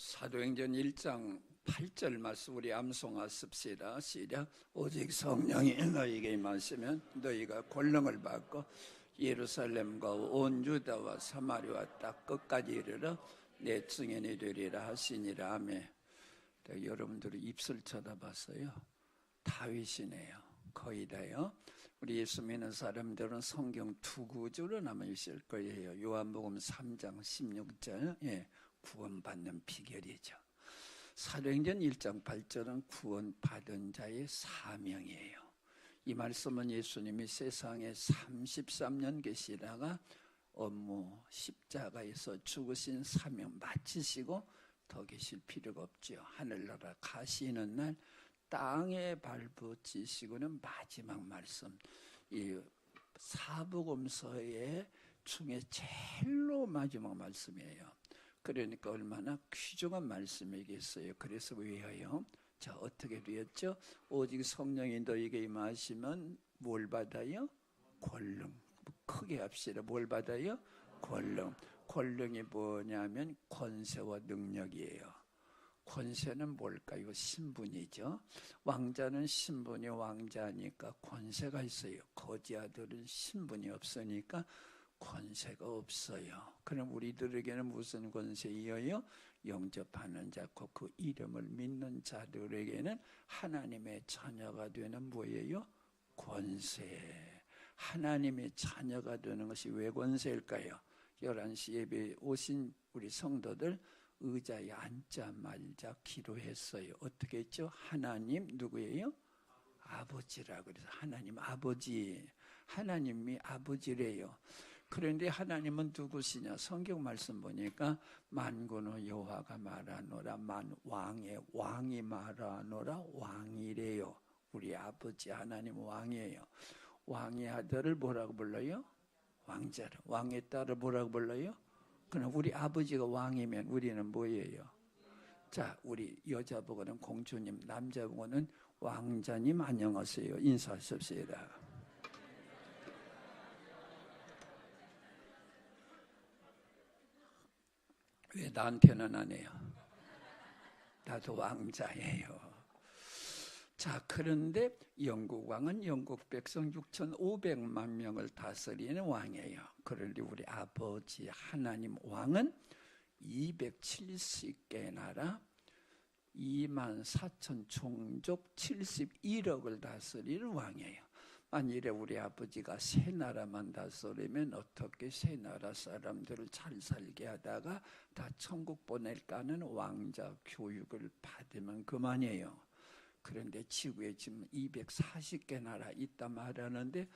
사도행전 1장 8절 말씀 우리 암송하십시다. 시작. 오직 성령이 너희에게 임하시면 너희가 권능을 받고 예루살렘과 온 유다와 사마리아 딱 끝까지 이르러 내 증인이 되리라 하시니라. 아멘. 여러분들이 입술 쳐다봤어요. 다윗이네요. 거의 다요. 우리 예수 믿는 사람들은 성경 두 구절로 남아 있을 거예요. 요한복음 3장 16절. 구원받는 비결이죠. 사도행전 1장 8절은 구원받은 자의 사명이에요. 이 말씀은 예수님이 세상에 33년 계시다가 업무 십자가에서 죽으신 사명 마치시고 더 계실 필요가 없죠. 하늘나라 가시는 날 땅에 발붙이시고는 마지막 말씀, 이 사복음서의 중에 제일로 마지막 말씀이에요. 그러니까 얼마나 귀중한 말씀이겠어요. 그래서 외워요. 자, 어떻게 되었죠? 오직 성령이 너희에게 임하시면 뭘 받아요? 권능. 크게 합시다. 뭘 받아요? 권능. 권능이 뭐냐면 권세와 능력이에요. 권세는 뭘까요? 신분이죠. 왕자는 신분이 왕자니까 권세가 있어요. 거지 아들은 신분이 없으니까 권세가 없어요. 그럼 우리들에게는 무슨 권세이에요? 영접하는 자고 그 이름을 믿는 자들에게는 하나님의 자녀가 되는 뭐예요? 권세. 하나님의 자녀가 되는 것이 왜 권세일까요? 11시 예배에 오신 우리 성도들 의자에 앉자마자 기도했어요. 어떻게 했죠? 하나님 누구예요? 아버지라고 그래서 하나님 아버지, 하나님이 아버지래요. 그런데 하나님은 누구시냐? 성경 말씀 보니까 만군의 여호와가 말하노라, 왕의 왕이 말하노라, 왕이래요. 우리 아버지 하나님 왕이에요. 왕의 아들을 뭐라고 불러요? 왕자를. 왕의 딸을 뭐라고 불러요? 그럼 우리 아버지가 왕이면 우리는 뭐예요? 자, 우리 여자보고는 공주님, 남자보고는 왕자님 안녕하세요. 인사하십시다. 왜 나한테는 안 해요? 나도 왕자예요. 자, 그런데 영국 왕은 영국 백성 6,500만 명을 다스리는 왕이에요. 그런데 우리 아버지 하나님 왕은 270개 나라 24,000 종족 71억을 다스리는 왕이에요. 만일에 우리 아버지가 세 나라만 다스리면 어떻게 세 나라 사람들을 잘 살게 하다가 다 천국 보낼까 하는 왕자 교육을 받으면 그만이에요. 그런데 지구에 지금 240개 나라 있다 말하는데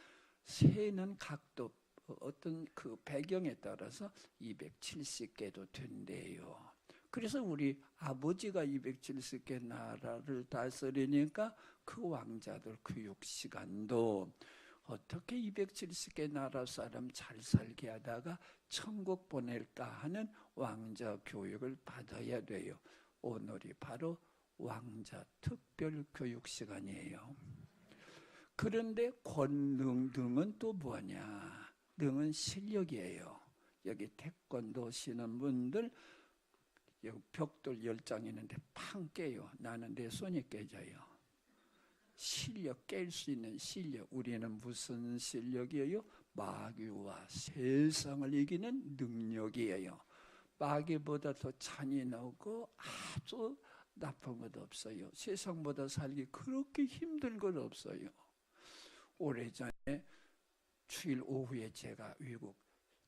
세는 각도 어떤 그 배경에 따라서 270개도 된대요. 그래서 우리 아버지가 270개 나라를 다스리니까 그 왕자들 교육 시간도 어떻게 270개 나라 사람 잘 살게 하다가 천국 보낼까 하는 왕자 교육을 받아야 돼요. 오늘이 바로 왕자 특별 교육 시간이에요. 그런데 권능 등은 또 뭐냐? 능은 실력이에요. 여기 태권도 하시는 분들 여기 벽돌 10장 있는데 팡 깨요. 나는 내 손이 깨져요. 실력, 깰 수 있는 실력. 우리는 무슨 실력이에요? 마귀와 세상을 이기는 능력이에요. 마귀보다 더 잔인하고 아주 나쁜 것 없어요. 세상보다 살기 그렇게 힘든 것 없어요. 오래전에 주일 오후에 제가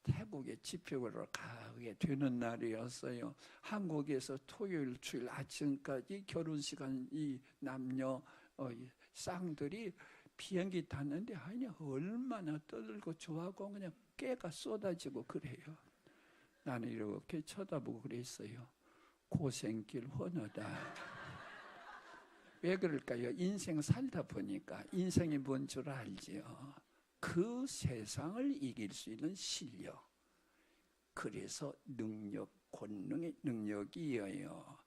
태국에 집회를 가게 되는 날이었어요. 한국에서 토요일 주일 아침까지 결혼시간 이 남녀 쌍들이 비행기 탔는데 아니 얼마나 떠들고 좋아하고 그냥 깨가 쏟아지고 그래요. 나는 이렇게 쳐다보고 그랬어요. 고생길 훤하다. 왜 그럴까요? 인생 살다 보니까 인생이 뭔 줄 알지요. 그 세상을 이길 수 있는 실력. 그래서 능력, 권능의 능력이에요.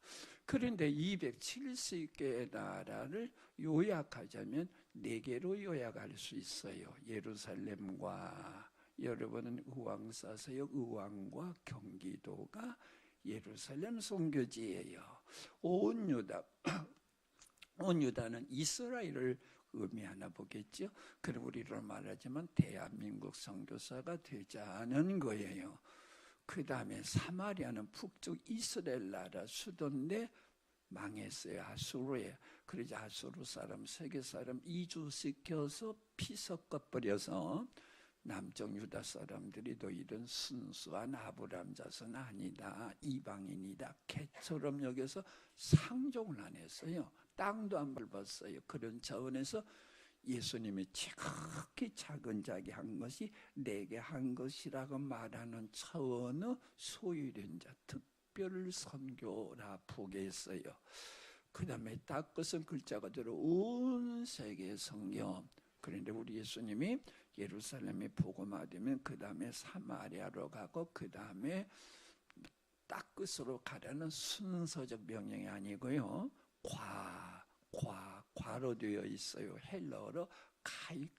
그런데 270개의 나라를 요약하자면 4개로 요약할 수 있어요. 예루살렘과 여러분은 의왕 사세요. 의왕과 경기도가 예루살렘 선교지예요. 온 유다, 온 유다는 이스라엘을 의미하나 보겠죠. 그리고 우리로 말하자면 대한민국 선교사가 되자는 거예요. 그 다음에 사마리아는 북쪽 이스라엘 나라 수도인데 망했어요. 아수르에. 그러자 아수르 사람, 세계 사람 이주시켜서 피 섞어버려서 남쪽 유다 사람들이 너희는 순수한 아브라함 자손 아니다, 이방인이다, 개처럼 여겨서 상종을 안 했어요. 땅도 안 밟았어요. 그런 차원에서 예수님이 지극히 작은 자에게 한 것이 내게 한 것이라고 말하는 차원의 소유된 자, 특별 선교라 보겠어요. 그 다음에 닦은 글자가 들어 온 세계 성경. 그런데 우리 예수님이 예루살렘에 복음화되면 그 다음에 사마리아로 가고 그 다음에 닦으로 가라는 순서적 명령이 아니고요. 과로 되어 있어요. 헬러어로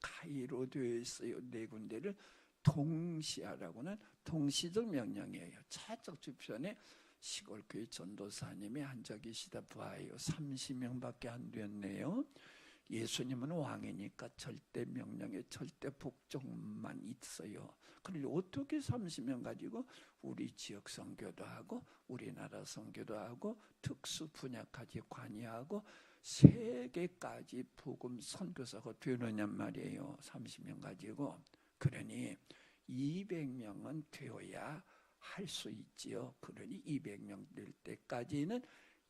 카이로 되어 있어요. 네 군데를 동시하라고는 동시적 명령이에요. 차적 주편에 시골교회 전도사님이 앉아 계시다 봐요. 30명밖에 안 됐네요. 예수님은 왕이니까 절대 명령에 절대 복종만 있어요. 그런데 어떻게 30명 가지고 우리 지역 선교도 하고 우리나라 선교도 하고 특수 분야까지 관여하고 세계까지 복음 선교사가 되느냐 말이에요. 30명 가지고. 그러니 200명은 되어야 할 수 있지요. 그러니 200명 될 때까지는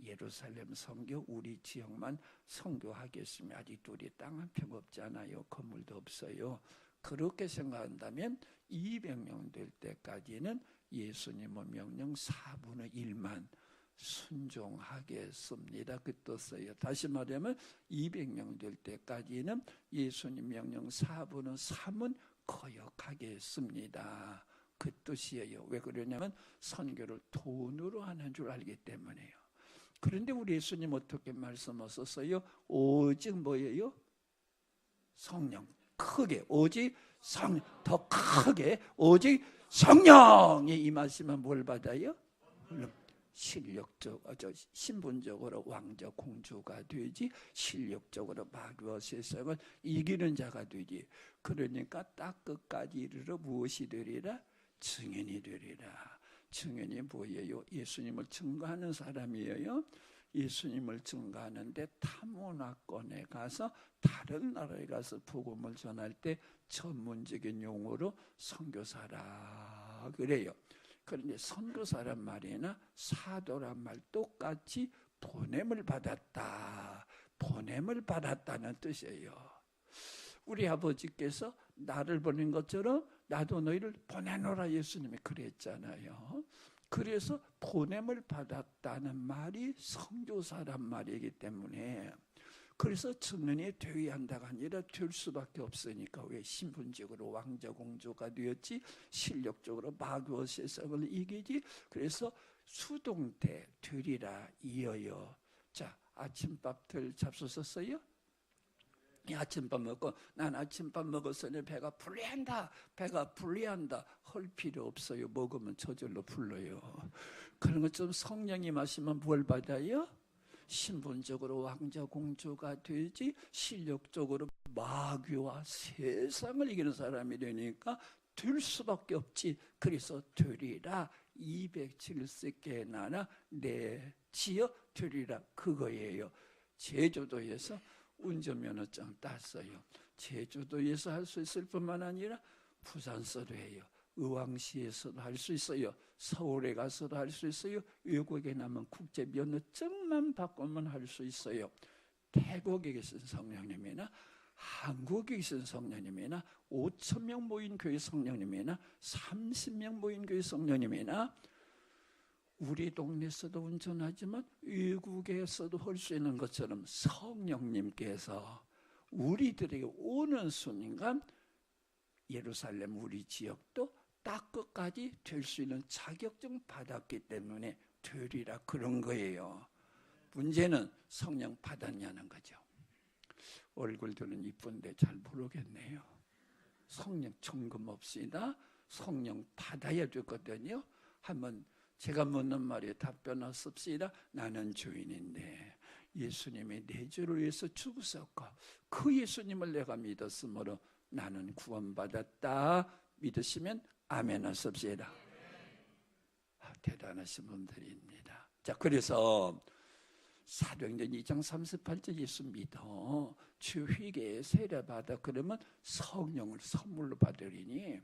예루살렘 선교 우리 지역만 선교하겠습니다. 아직도 우리 땅 한 평 없잖아요. 건물도 없어요. 그렇게 생각한다면 200명 될 때까지는 예수님의 명령 4분의 1만 순종하겠습니다. 그 뜻이에요. 다시 말하면 200명 될 때까지는 예수님 명령 4분의 3은 거역하겠습니다. 그 뜻이에요. 왜 그러냐면 선교를 돈으로 하는 줄 알기 때문에요. 그런데 우리 예수님 어떻게 말씀하셨어요? 오직 뭐예요? 성령. 크게 오직 성령. 더 크게 오직 성령이 임하시면 뭘 받아요? 신분적으로 왕자 공주가 되지 실력적으로 마귀와 세상을 이기는 자가 되지. 그러니까 딱 끝까지 이르러 무엇이 되리라? 증인이 되리라. 증인이 뭐예요? 예수님을 증거하는 사람이에요. 예수님을 증거하는데 타문화권에 가서 다른 나라에 가서 복음을 전할 때 전문적인 용어로 선교사라 그래요. 그런데 선교사란 말이나 사도란 말 똑같이 보냄을 받았다. 보냄을 받았다는 뜻이에요. 우리 아버지께서 나를 보낸 것처럼 나도 너희를 보내노라 예수님이 그랬잖아요. 그래서 보냄을 받았다는 말이 선교사란 말이기 때문에 그래서 증인이 되어야 한다가 아니라 될 수밖에 없으니까 왜 신분적으로 왕자 공주가 되었지 실력적으로 마귀와 세상을 이기지. 그래서 수동태 되리라 이어요. 자, 아침밥들 잡수셨어요? 아침밥 먹고 난 아침밥 먹었으니 배가 불리한다. 배가 불리한다. 할 필요 없어요. 먹으면 저절로 불러요. 그런 것처럼 성령이 마시면 뭘 받아요? 신분적으로 왕자 공주가 되지 실력적으로 마귀와 세상을 이기는 사람이 되니까 될 수밖에 없지. 그래서 되리라 270개 나라 내 지어 되리라 그거예요. 제주도에서 운전면허증 땄어요. 제주도에서 할 수 있을 뿐만 아니라 부산서도 해요. 의왕시에서도 할 수 있어요. 서울에 가서도 할 수 있어요. 외국에 나면 국제면허증만 바꾸면 할 수 있어요. 태국에 계신 성령님이나 한국에 계신 성령님이나 5,000명 모인 교회 성령님이나 30명 모인 교회 성령님이나 우리 동네에서도 운전하지만 외국에서도 할 수 있는 것처럼 성령님께서 우리들에게 오는 순간 예루살렘 우리 지역도 딱 끝까지 될 수 있는 자격증 받았기 때문에 되리라 그런 거예요. 문제는 성령 받았냐는 거죠. 얼굴들은 이쁜데 잘 모르겠네요. 성령 점검 없이나 성령 받아야 되거든요. 한번 제가 묻는 말에 답변하십시다. 나는 주인인데 예수님이 내 죄를 위해서 죽으셨고 그 예수님을 내가 믿었으므로 나는 구원받았다. 믿으시면 아멘 하십시다. 대단하신 분들입니다. 자, 그래서 사도행전 2장 38절 예수 믿어 주 회개에 세례받아 그러면 성령을 선물로 받으리니,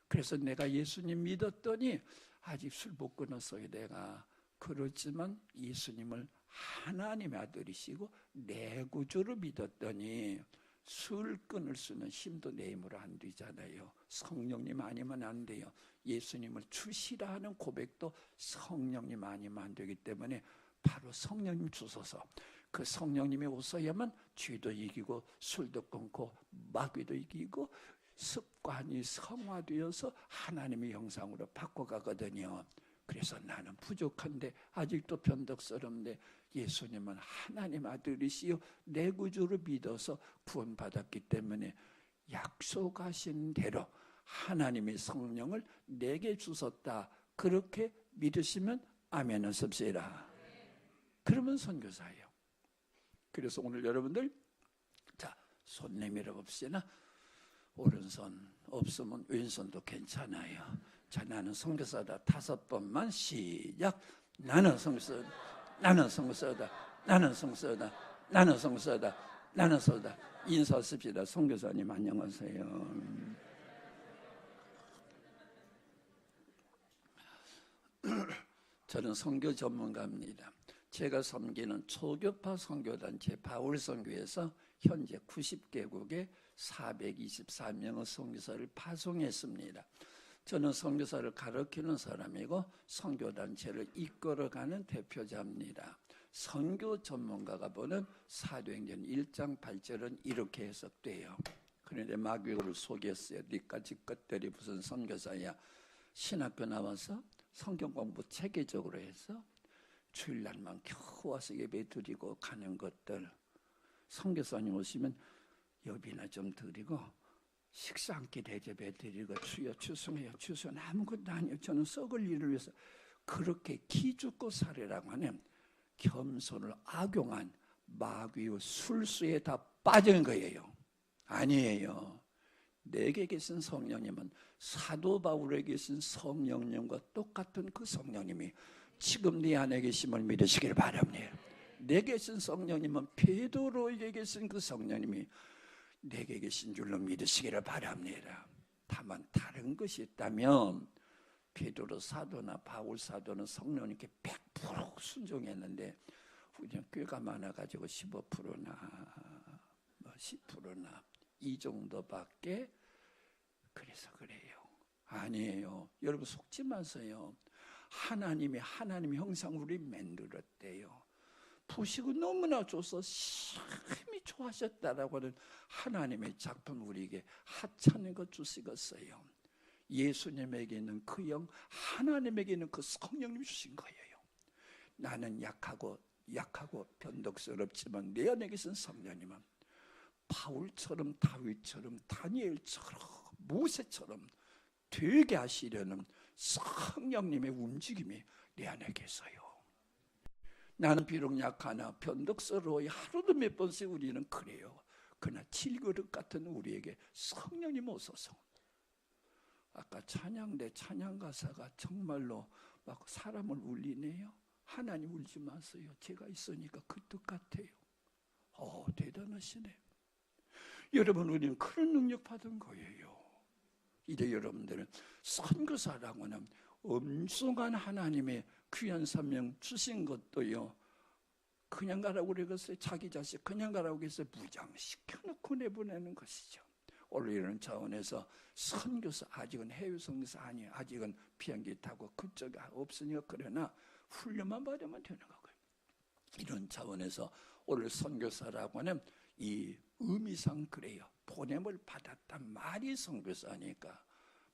그래서 내가 예수님 믿었더니 아직 술 못 끊었어요. 내가 그렇지만 예수님을 하나님의 아들이시고 내 구주로 믿었더니 술 끊을 수는 힘도 내 힘으로 안 되잖아요. 성령님 아니면 안 돼요. 예수님을 주시라 하는 고백도 성령님 아니면 안 되기 때문에 바로 성령님 주소서. 그 성령님이 오셔야만 죄도 이기고 술도 끊고 마귀도 이기고 습관이 성화되어서 하나님의 형상으로 바꿔가거든요. 그래서 나는 부족한데 아직도 변덕스럽는데 예수님은 하나님 아들이시요 내 구주를 믿어서 구원받았기 때문에 약속하신 대로 하나님의 성령을 내게 주셨다. 그렇게 믿으시면 아멘 하십시다. 그러면 선교사예요. 그래서 오늘 여러분들 자, 손 내밀어 봅시다. 오른손 없으면 왼손도 괜찮아요. 자, 나는 선교사다. 5번만 시작. 나는 선교사다. 나는 선교사다. 나는 선교사다. 나는 선교사다. 나는 선교사다. 인사하십시다. 선교사님 안녕하세요. 저는 선교 전문가입니다. 제가 섬기는 초교파 선교단체 바울선교에서 현재 90개국에 424명의 선교사를 파송했습니다. 저는 선교사를 가르치는 사람이고 선교단체를 이끌어가는 대표자입니다. 선교 전문가가 보는 사도행전 1장 8절은 이렇게 해석돼요. 그런데 마귀를 속였어요. 니까지 것들이 무슨 선교사야. 신학교 나와서 성경 공부 체계적으로 해서 주일날만 겨우 와서 예배 드리고 가는 것들, 선교사님 오시면 여비나 좀 드리고 식사 한 끼 대접해 드리고 주여 추송해요 추송 아무것도 아니에요. 저는 썩을 일을 위해서 그렇게 기죽고 살으라고 하는 겸손을 악용한 마귀의 술수에 다 빠진 거예요. 아니에요. 내게 계신 성령님은 사도 바울에게 계신 성령님과 똑같은 그 성령님이 지금 네 안에 계심을 믿으시길 바랍니다. 내게 계신 성령님은 베드로에게 계신 그 성령님이 내게 계신 줄로 믿으시기를 바랍니다. 다만 다른 것이 있다면 베드로 사도나 바울 사도는 성령님께 100% 순종했는데 우리는 꾀가 많아가지고 15%나 10%나 이 정도밖에. 그래서 그래요. 아니에요. 여러분 속지 마세요. 하나님의 형상 우리 만들었대요. 부시고 너무나 줘서 심히 좋아하셨다라고 하는 하나님의 작품 우리에게 하찮은 것 주시겠어요. 예수님에게 있는 그 영, 하나님에게 있는 그 성령님 주신 거예요. 나는 약하고 변덕스럽지만 내 안에 계신 성령님은 바울처럼 다윗처럼 다니엘처럼 모세처럼 되게 하시려는 성령님의 움직임이 내 안에 계세요. 나는 비록 약하나 변덕스러워요. 하루도 몇 번씩 우리는 그래요. 그러나 질그릇 같은 우리에게 성령님 오셔서, 아까 찬양대 찬양 가사가 정말로 막 사람을 울리네요. 하나님 울지 마세요. 제가 있으니까 그 뜻 같아요. 대단하시네. 여러분, 우리는 그런 능력 받은 거예요. 이제 여러분들은 선교사라고 하는 엄청난 하나님의 귀한 사명 주신 것도요, 그냥 가라고 그러겠어요? 자기 자식 그냥 가라고 해서 무장시켜놓고 내보내는 것이죠. 원래 이런 차원에서 선교사, 아직은 해외 선교사 아니에요. 아직은 비행기 타고 그쪽에 없으니까. 그러나 훈련만 받으면 되는 거고요. 이런 차원에서 오늘 선교사라고 하는 이 의미상 그래요. 보냄을 받았단 말이 선교사니까.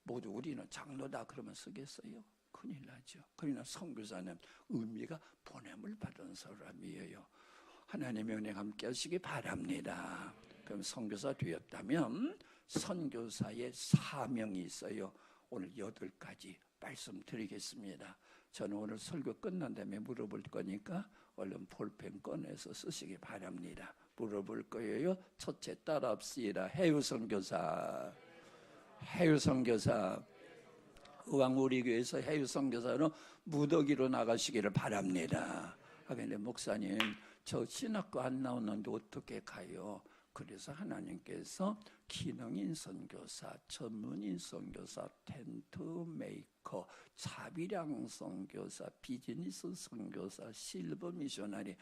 모두 우리는 장로다 그러면 쓰겠어요? 큰일 나죠. 그러나 선교사는 의미가 보냄을 받은 사람이에요. 하나님의 은혜 함께 하시기 바랍니다. 그럼 선교사 되었다면 선교사의 사명이 있어요. 오늘 8가지 말씀드리겠습니다. 저는 오늘 설교 끝난 다음에 물어볼 거니까 얼른 볼펜 꺼내서 쓰시기 바랍니다. 물어볼 거예요. 첫째, 따라합시다. 해유 선교사. 해유 선교사. 의왕 우리 교회에서 해유 선교사로 무더기로 나가시기를 바랍니다. 근데 목사님, 저 신학교 안 나오는데 어떻게 가요? 그래서 하나님께서 기능인 선교사, 전문인 선교사, 텐트 메이커, 자비량 선교사, 비즈니스 선교사, 실버 미셔너리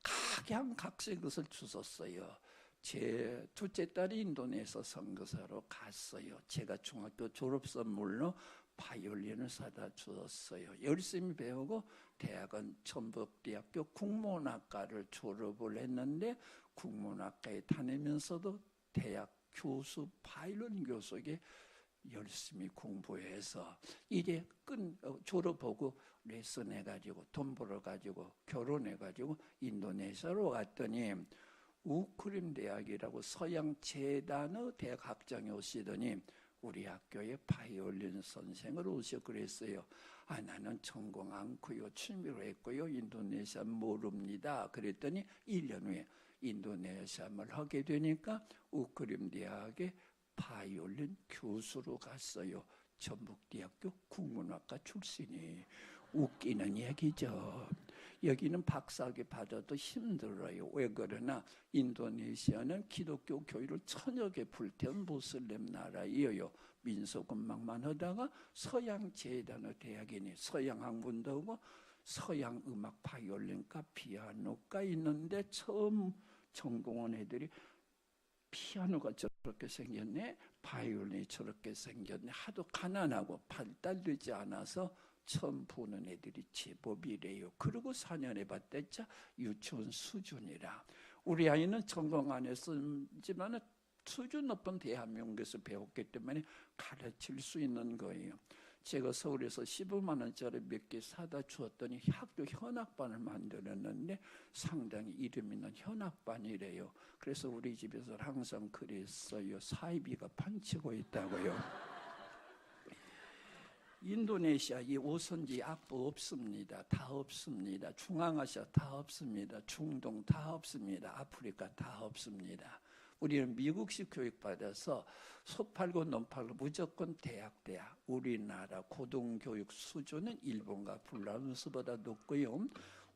각양각색 것을 주셨어요. 제 둘째 딸이 인도네시아 선교사로 갔어요. 제가 중학교 졸업 선물로 바이올린을 사다 주었어요. 열심히 배우고 대학은 전북대학교 국문학과를 졸업을 했는데 국문학과에 다니면서도 대학 교수, 바이올린 교수에게 열심히 공부해서 이제 졸업하고 레슨해가지고 돈 벌어가지고 결혼해가지고 인도네시아로 갔더니 우크림 대학이라고 서양 재단의 대학 학장이 오시더니 우리 학교에 바이올린 선생을 오셔 그랬어요. 나는 전공 않고요. 취미로 했고요. 인도네시아 모릅니다. 그랬더니 1년 후에 인도네시아를 하게 되니까 우크림 대학에 바이올린 교수로 갔어요. 전북대학교 국문학과 출신이. 웃기는 얘기죠. 여기는 박사학위 받아도 힘들어요. 왜 그러나 인도네시아는 기독교 교회를 천여 개 불태운 모슬렘 나라예요. 민속음악만 하다가 서양 재단의 대학이니 서양 학문도 하고 서양 음악 바이올린과 피아노가 있는데 처음 전공한 애들이 피아노가 저렇게 생겼네, 바이올린이 저렇게 생겼네, 하도 가난하고 발달되지 않아서 처음 보는 애들이 제법이래요. 그리고 4년 해봤댔자 유치원 수준이라. 우리 아이는 전공 안 했지만 수준 높은 대한민국에서 배웠기 때문에 가르칠 수 있는 거예요. 제가 서울에서 15만 원짜리 몇 개 사다 주었더니 학교 현악반을 만들었는데 상당히 이름 있는 현악반이래요. 그래서 우리 집에서 항상 그랬어요. 사이비가 판치고 있다고요. 인도네시아 이 오선지 악보 없습니다. 다 없습니다. 중앙아시아 다 없습니다. 중동 다 없습니다. 아프리카 다 없습니다. 우리는 미국식 교육받아서 속 팔고 넘 팔고 무조건 대학. 우리나라 고등교육 수준은 일본과 벨라루스보다 높고요.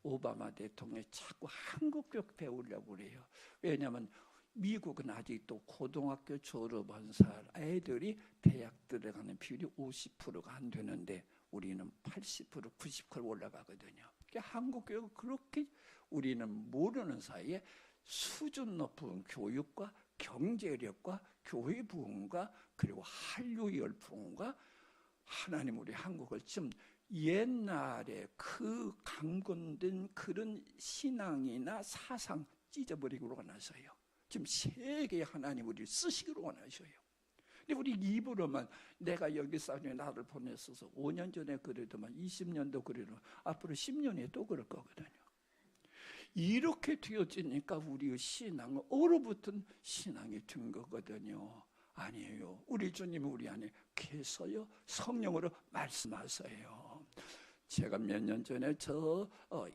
오바마 대통령이 자꾸 한국 교육 배우려고 그래요. 왜냐하면 미국은 아직도 고등학교 졸업한 애들이 대학 들어가는 비율이 50%가 안 되는데 우리는 80%, 90% 올라가거든요. 그러니까 한국 교육은 그렇게 우리는 모르는 사이에 수준 높은 교육과 경제력과 교회 부흥과 그리고 한류 열풍과 하나님 우리 한국을 좀 옛날에 그 강건된 그런 신앙이나 사상 찢어버리고 원하셔요. 지금 세계의 하나님 우리를 쓰시기로 원하셔요. 근데 우리 입으로만 내가 여기서 나를 보냈어서 5년 전에 그래도만 20년도 그래도 앞으로 10년에 또 그럴 거거든요. 이렇게 되어지니까 우리의 신앙은 얼어붙은 신앙이 된 거거든요. 아니에요. 우리 주님은 우리 안에 계셔요. 성령으로 말씀하세요. 제가 몇 년 전에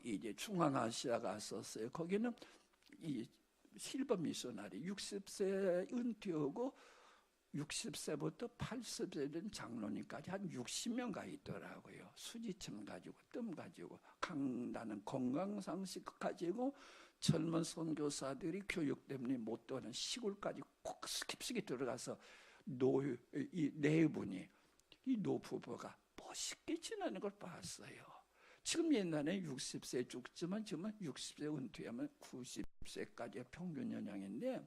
이제 중앙아시아 갔었어요. 거기는 이 실버 미셔너리 60세 은퇴하고 60세부터 80세 된 장로님까지 한 60명 가 있더라고요. 수지침 가지고 뜸 가지고 강다는 건강상식 가지고 젊은 선교사들이 교육 때문에 못 도는 시골까지 꼭 깊숙이 들어가서 이 내분이 이 노부부가 멋있게 지내는 걸 봤어요. 지금 옛날에 60세 죽지만 지금은 60세 은퇴하면 90세까지 평균 연령인데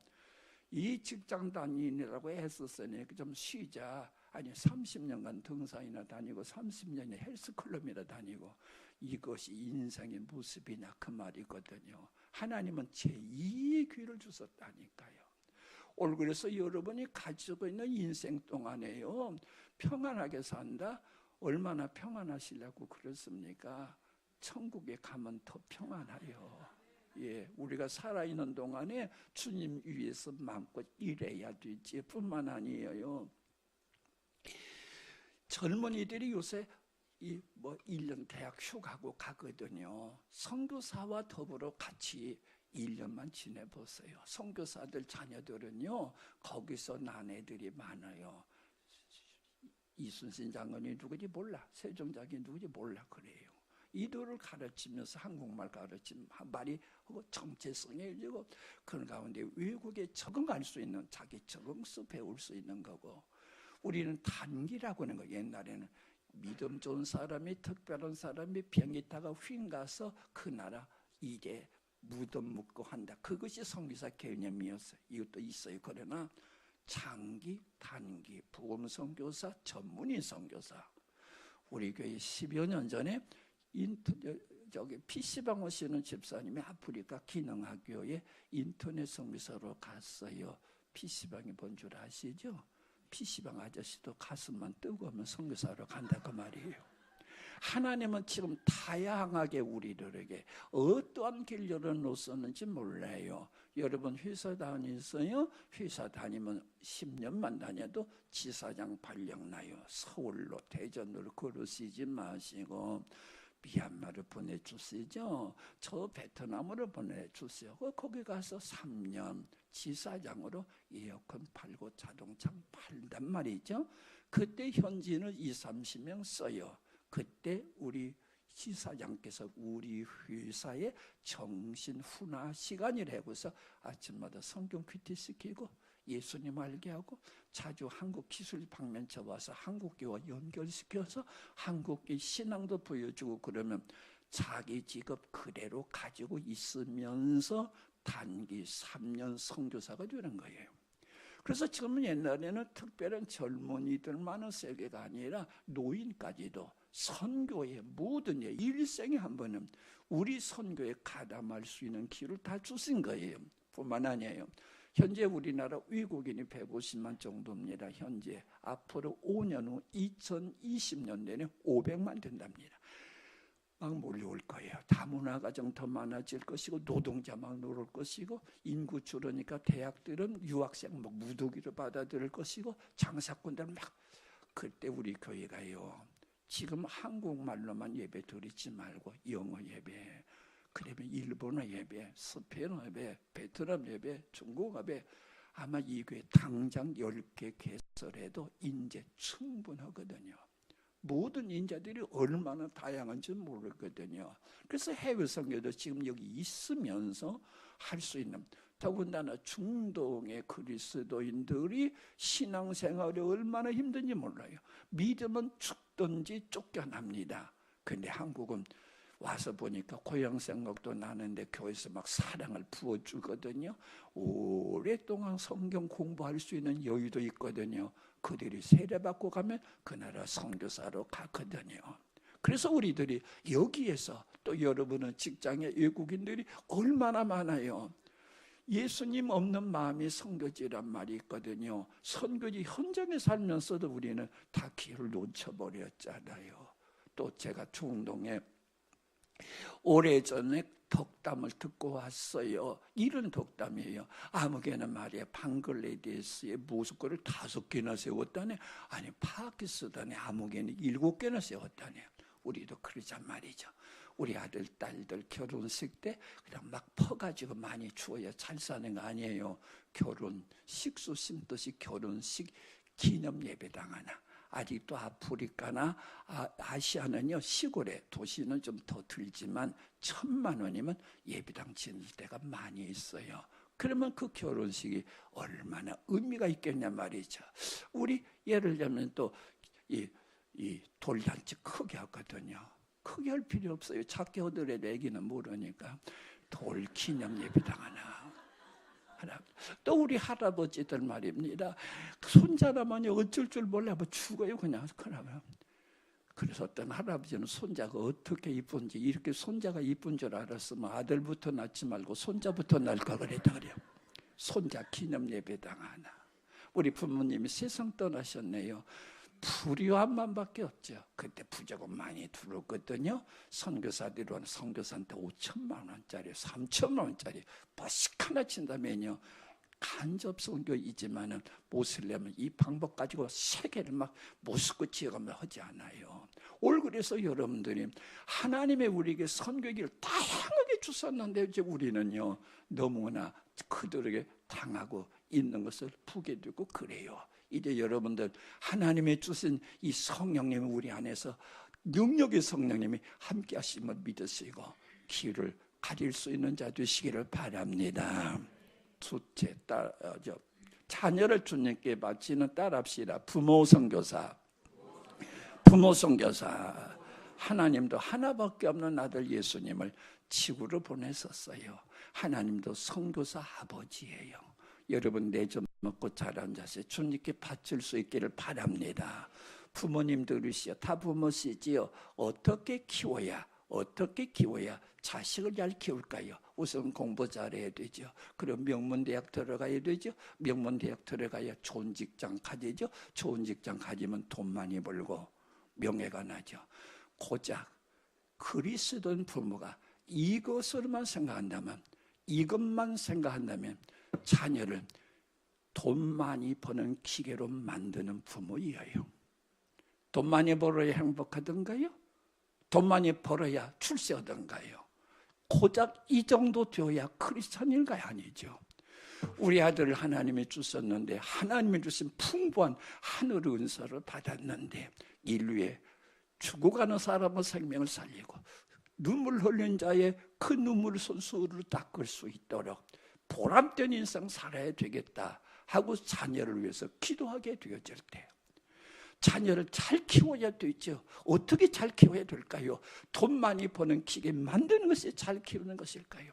이 직장 다니느라고 애썼으니 좀 쉬자. 아니 30년간 등산이나 다니고 30년에 헬스클럽이나 다니고 이것이 인생의 모습이냐 그 말이거든요. 하나님은 제2의 기회를 주셨다니까요. 오늘 그래서 여러분이 가지고 있는 인생 동안에요. 평안하게 산다. 얼마나 평안하시려고 그렇습니까? 천국에 가면 더 평안해요. 예, 우리가 살아있는 동안에 주님 위해서 마음껏 일해야 되지 뿐만 아니에요. 젊은이들이 요새 뭐 1년 대학 휴가고 가거든요. 선교사와 더불어 같이 1년만 지내보세요. 선교사들 자녀들은요, 거기서 난 애들이 많아요. 이순신 장군이 누구지 몰라. 세종장이 누구지 몰라. 그래요. 이들을 가르치면서 한국말 가르치면 말이 하고 정체성이 일고 그런 가운데 외국에 적응할 수 있는 자기 적응수 배울 수 있는 거고, 우리는 단기라고 하는 거. 옛날에는 믿음 좋은 사람이, 특별한 사람이 병이 있다가 휙 가서 그 나라 이제 무덤 묻고 한다. 그것이 선교사 개념이었어요. 이것도 있어요. 그러나 장기, 단기, 복음 선교사, 전문인 선교사. 우리 교회 10여 년 전에 PC방 오시는 집사님이 아프리카 기능학교에 인터넷 선교사로 갔어요. PC방이 뭔 줄 아시죠? PC방 아저씨도 가슴만 뜨거우면 선교사로 간다 그 말이에요. 하나님은 지금 다양하게 우리들에게 어떠한 길 열어놓았는지 몰라요. 여러분 회사 다니세요? 회사 다니면 10년만 다녀도 지사장 발령 나요. 서울로, 대전으로 그러시지 마시고 미얀마를 보내주시죠. 저 베트남으로 보내주세요. 거기 가서 3년 지사장으로 에어컨 팔고 자동차 팔단 말이죠. 그때 현지인을 20-30명 써요. 그때 우리 지사장께서 우리 회사에 정신훈화 시간을 하고서 아침마다 성경 큐티 시키고 예수님 알게 하고 자주 한국 기술 방면차 와서 한국교와 연결시켜서 한국교 신앙도 보여주고, 그러면 자기 직업 그대로 가지고 있으면서 단기 3년 선교사가 되는 거예요. 그래서 지금은 옛날에는 특별한 젊은이들만의 세계가 아니라 노인까지도 선교의 모든 일생에 한 번은 우리 선교에 가담할 수 있는 기회를 다 주신 거예요. 뿐만 아니에요. 현재 우리나라 외국인이 150만 정도입니다. 현재 앞으로 5년 후 2020년대에는 500만 된답니다. 막 몰려올 거예요. 다문화가정 더 많아질 것이고 노동자 막 늘어올 것이고 인구 줄으니까 대학들은 유학생 막 무더기로 받아들일 것이고 장사꾼들은 막, 그때 우리 교회가요, 지금 한국말로만 예배 드리지 말고 영어 예배, 그다음에 일본어 예배, 스페인어 예배, 베트남 예배, 중국 예배, 아마 이 교회 당장 10개 개설해도 인재 충분하거든요. 모든 인자들이 얼마나 다양한지 모르거든요. 그래서 해외 선교도 지금 여기 있으면서 할 수 있는, 더군다나 중동의 그리스도인들이 신앙생활이 얼마나 힘든지 몰라요. 믿음은 죽든지 쫓겨납니다. 그런데 한국은 와서 보니까 고향 생각도 나는데 교회에서 막 사랑을 부어주거든요. 오랫동안 성경 공부할 수 있는 여유도 있거든요. 그들이 세례받고 가면 그 나라 선교사로 가거든요. 그래서 우리들이 여기에서, 또 여러분은 직장에 외국인들이 얼마나 많아요. 예수님 없는 마음이 선교지란 말이 있거든요. 선교지 현장에 살면서도 우리는 다 길을 놓쳐버렸잖아요. 또 제가 중동에 오래전에 덕담을 듣고 왔어요. 이런 덕담이에요. 아무개는 말이야 방글라데시에 모스크를 5개나 세웠다네. 아니 파키스탄에 아무개는 7개나 세웠다네. 우리도 그러잔 말이죠. 우리 아들 딸들 결혼식 때 그냥 막 퍼가지고 많이 주어야 잘 사는 거 아니에요. 결혼 식수 심듯이 결혼식 기념 예배당 하나. 아직도 아프리카나 아시아는요, 시골에, 도시는 좀 더 들지만 1,000만 원이면 예배당 지을 때가 많이 있어요. 그러면 그 결혼식이 얼마나 의미가 있겠냐 말이죠. 우리 예를 들면 또 이 돌잔치 크게 하거든요. 크게 할 필요 없어요. 작게 하더라도 애기는 모르니까 돌 기념 예배당 하나. 또 우리 할아버지들 말입니다. 손자라면 어쩔 줄 몰라 뭐 죽어요 그냥. 그래서 어떤 할아버지는 손자가 어떻게 이쁜지, 이렇게 손자가 이쁜 줄 알았으면 아들부터 낳지 말고 손자부터 낳을까 그랬다 그래요. 손자 기념 예배당 하나. 우리 부모님이 세상 떠나셨네요. 불효한만밖에 없죠. 그때 부적은 많이 들었거든요. 선교사들은 선교사한테 5천만 원짜리, 3천만 원짜리 버식 하나 친다면요, 간접 선교이지만은 모슬렘은 이 방법 가지고 세계를 막 모스크 지어가며 하지 않아요. 그래서 여러분들이 하나님의 우리에게 선교기를 다양하게 주셨는데 이제 우리는요 너무나 그들에게 당하고 있는 것을 보게 되고 그래요. 이제 여러분들 하나님의 주신 이 성령님이 우리 안에서 능력의 성령님이 함께 하심을 믿으시고 길을 가릴 수 있는 자 되시기를 바랍니다. 둘째, 자녀를 주님께 바치는 딸합시다. 부모 선교사. 하나님도 하나밖에 없는 아들 예수님을 지구로 보내셨어요. 하나님도 선교사 아버지예요. 여러분 내점 먹고 자란 자세 주님께 바칠 수 있기를 바랍니다. 부모님들이시여 다 부모시지요. 어떻게 키워야 자식을 잘 키울까요? 우선 공부 잘해야 되죠. 그럼 명문대학 들어가야 되죠. 명문대학 들어가야 좋은 직장 가지죠. 좋은 직장 가지면 돈 많이 벌고 명예가 나죠. 고작 그리스도인 부모가 이것으로만 생각한다면, 이것만 생각한다면 자녀를 돈 많이 버는 기계로 만드는 부모이에요. 돈 많이 벌어야 행복하던가요? 돈 많이 벌어야 출세하던가요? 고작 이 정도 되어야 크리스찬일까요? 아니죠. 우리 아들을 하나님이 주셨는데 하나님이 주신 풍부한 하늘의 은사를 받았는데 인류에 죽어가는 사람의 생명을 살리고 눈물 흘린 자의 그 눈물을 손수로 닦을 수 있도록 보람된 인생 살아야 되겠다 하고 자녀를 위해서 기도하게 되어질 때 자녀를 잘 키워야 되죠. 어떻게 잘 키워야 될까요? 돈 많이 버는 기계 만드는 것이 잘 키우는 것일까요?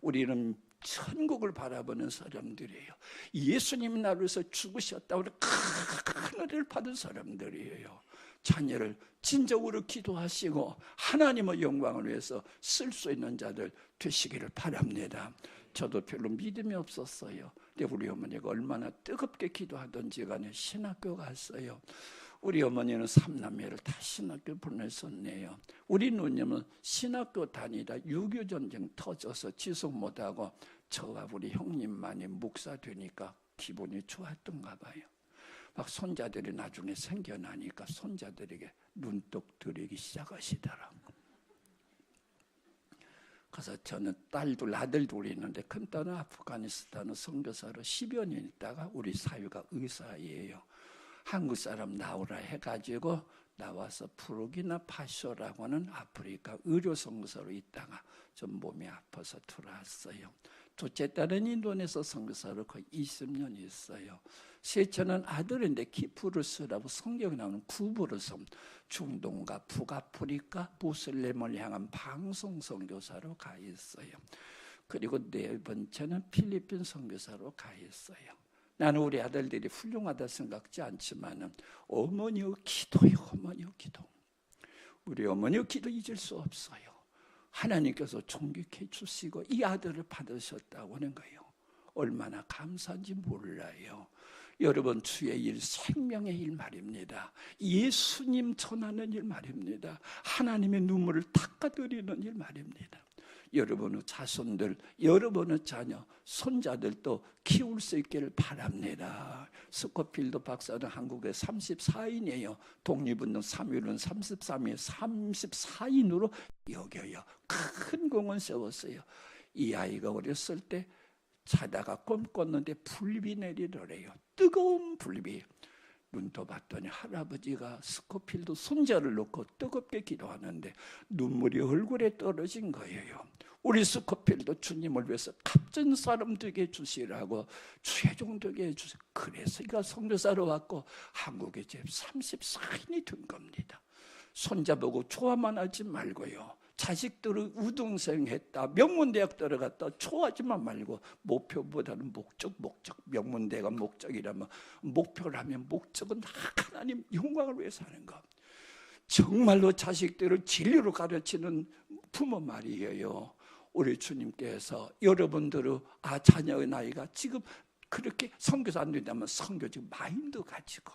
우리는 천국을 바라보는 사람들이에요. 예수님이 나를 위해서 죽으셨다고 큰 은혜를 받은 사람들이에요. 자녀를 진정으로 기도하시고 하나님의 영광을 위해서 쓸 수 있는 자들 되시기를 바랍니다. 저도 별로 믿음이 없었어요. 근데 우리 어머니가 얼마나 뜨겁게 기도하던지 간에 신학교 갔어요. 우리 어머니는 3남매를 다 신학교 보냈었네요. 우리 누님은 신학교 다니다 6.25 전쟁 터져서 지속 못하고 저와 우리 형님만이 목사 되니까 기분이 좋았던가 봐요. 막 손자들이 나중에 생겨나니까 손자들에게 눈독 들이기 시작하시더라고요. 그래서 저는 딸 둘, 아들 둘이 있는데 큰 딸은 아프가니스탄 선교사로 10여 년 있다가 우리 사위가 의사예요. 한국 사람 나오라 해가지고 나와서 부르키나파소라고 하는 아프리카 의료 선교사로 있다가 좀 몸이 아파서 들어왔어요. 둘째 딸은 인도네시아 선교사로 거의 20년 있어요. 셋째는 아들인데 키프루스라고 성경에 나오는 구부르섬 중동과 북아프리카 무슬림을 향한 방송 선교사로 가 있어요. 그리고 네 번째는 필리핀 선교사로 가 있어요. 나는 우리 아들들이 훌륭하다 생각지 않지만 어머니의 기도요, 어머니의 기도. 우리 어머니의 기도 잊을 수 없어요. 하나님께서 존귀해 주시고 이 아들을 받으셨다고 하는 거예요. 얼마나 감사한지 몰라요. 여러분 주의 일, 생명의 일 말입니다. 예수님 전하는 일 말입니다. 하나님의 눈물을 닦아드리는 일 말입니다. 여러분의 자손들, 여러분의 자녀, 손자들도 키울 수 있기를 바랍니다. 스코필드 박사는 한국에 34인이에요. 독립운동 3.1은 33인, 34인으로 여겨요. 큰 공은 세웠어요. 이 아이가 어렸을 때 자다가 꿈꿨는데 불비 내리더래요. 뜨거운 불비. 눈 떠봤더니 할아버지가 스코필드 손자를 놓고 뜨겁게 기도하는데 눈물이 얼굴에 떨어진 거예요. 우리 스코필드 주님을 위해서 값진 사람 되게 해주시라고 최종 되게 해주세요. 그래서 이가 선교사로 왔고 한국에 이제 34인이 된 겁니다. 손자 보고 좋아만 하지 말고요. 자식들을 우등생 했다, 명문대학 들어갔다 좋아하지만 말고 목표보다는 목적. 명문대가 목적이라면 목표라면 목적은 하나님 영광을 위해서 하는 것. 정말로 자식들을 진리로 가르치는 부모 말이에요. 우리 주님께서 여러분들의 자녀의 나이가 지금 그렇게 선교사 안 된다면 선교적 마인드 가지고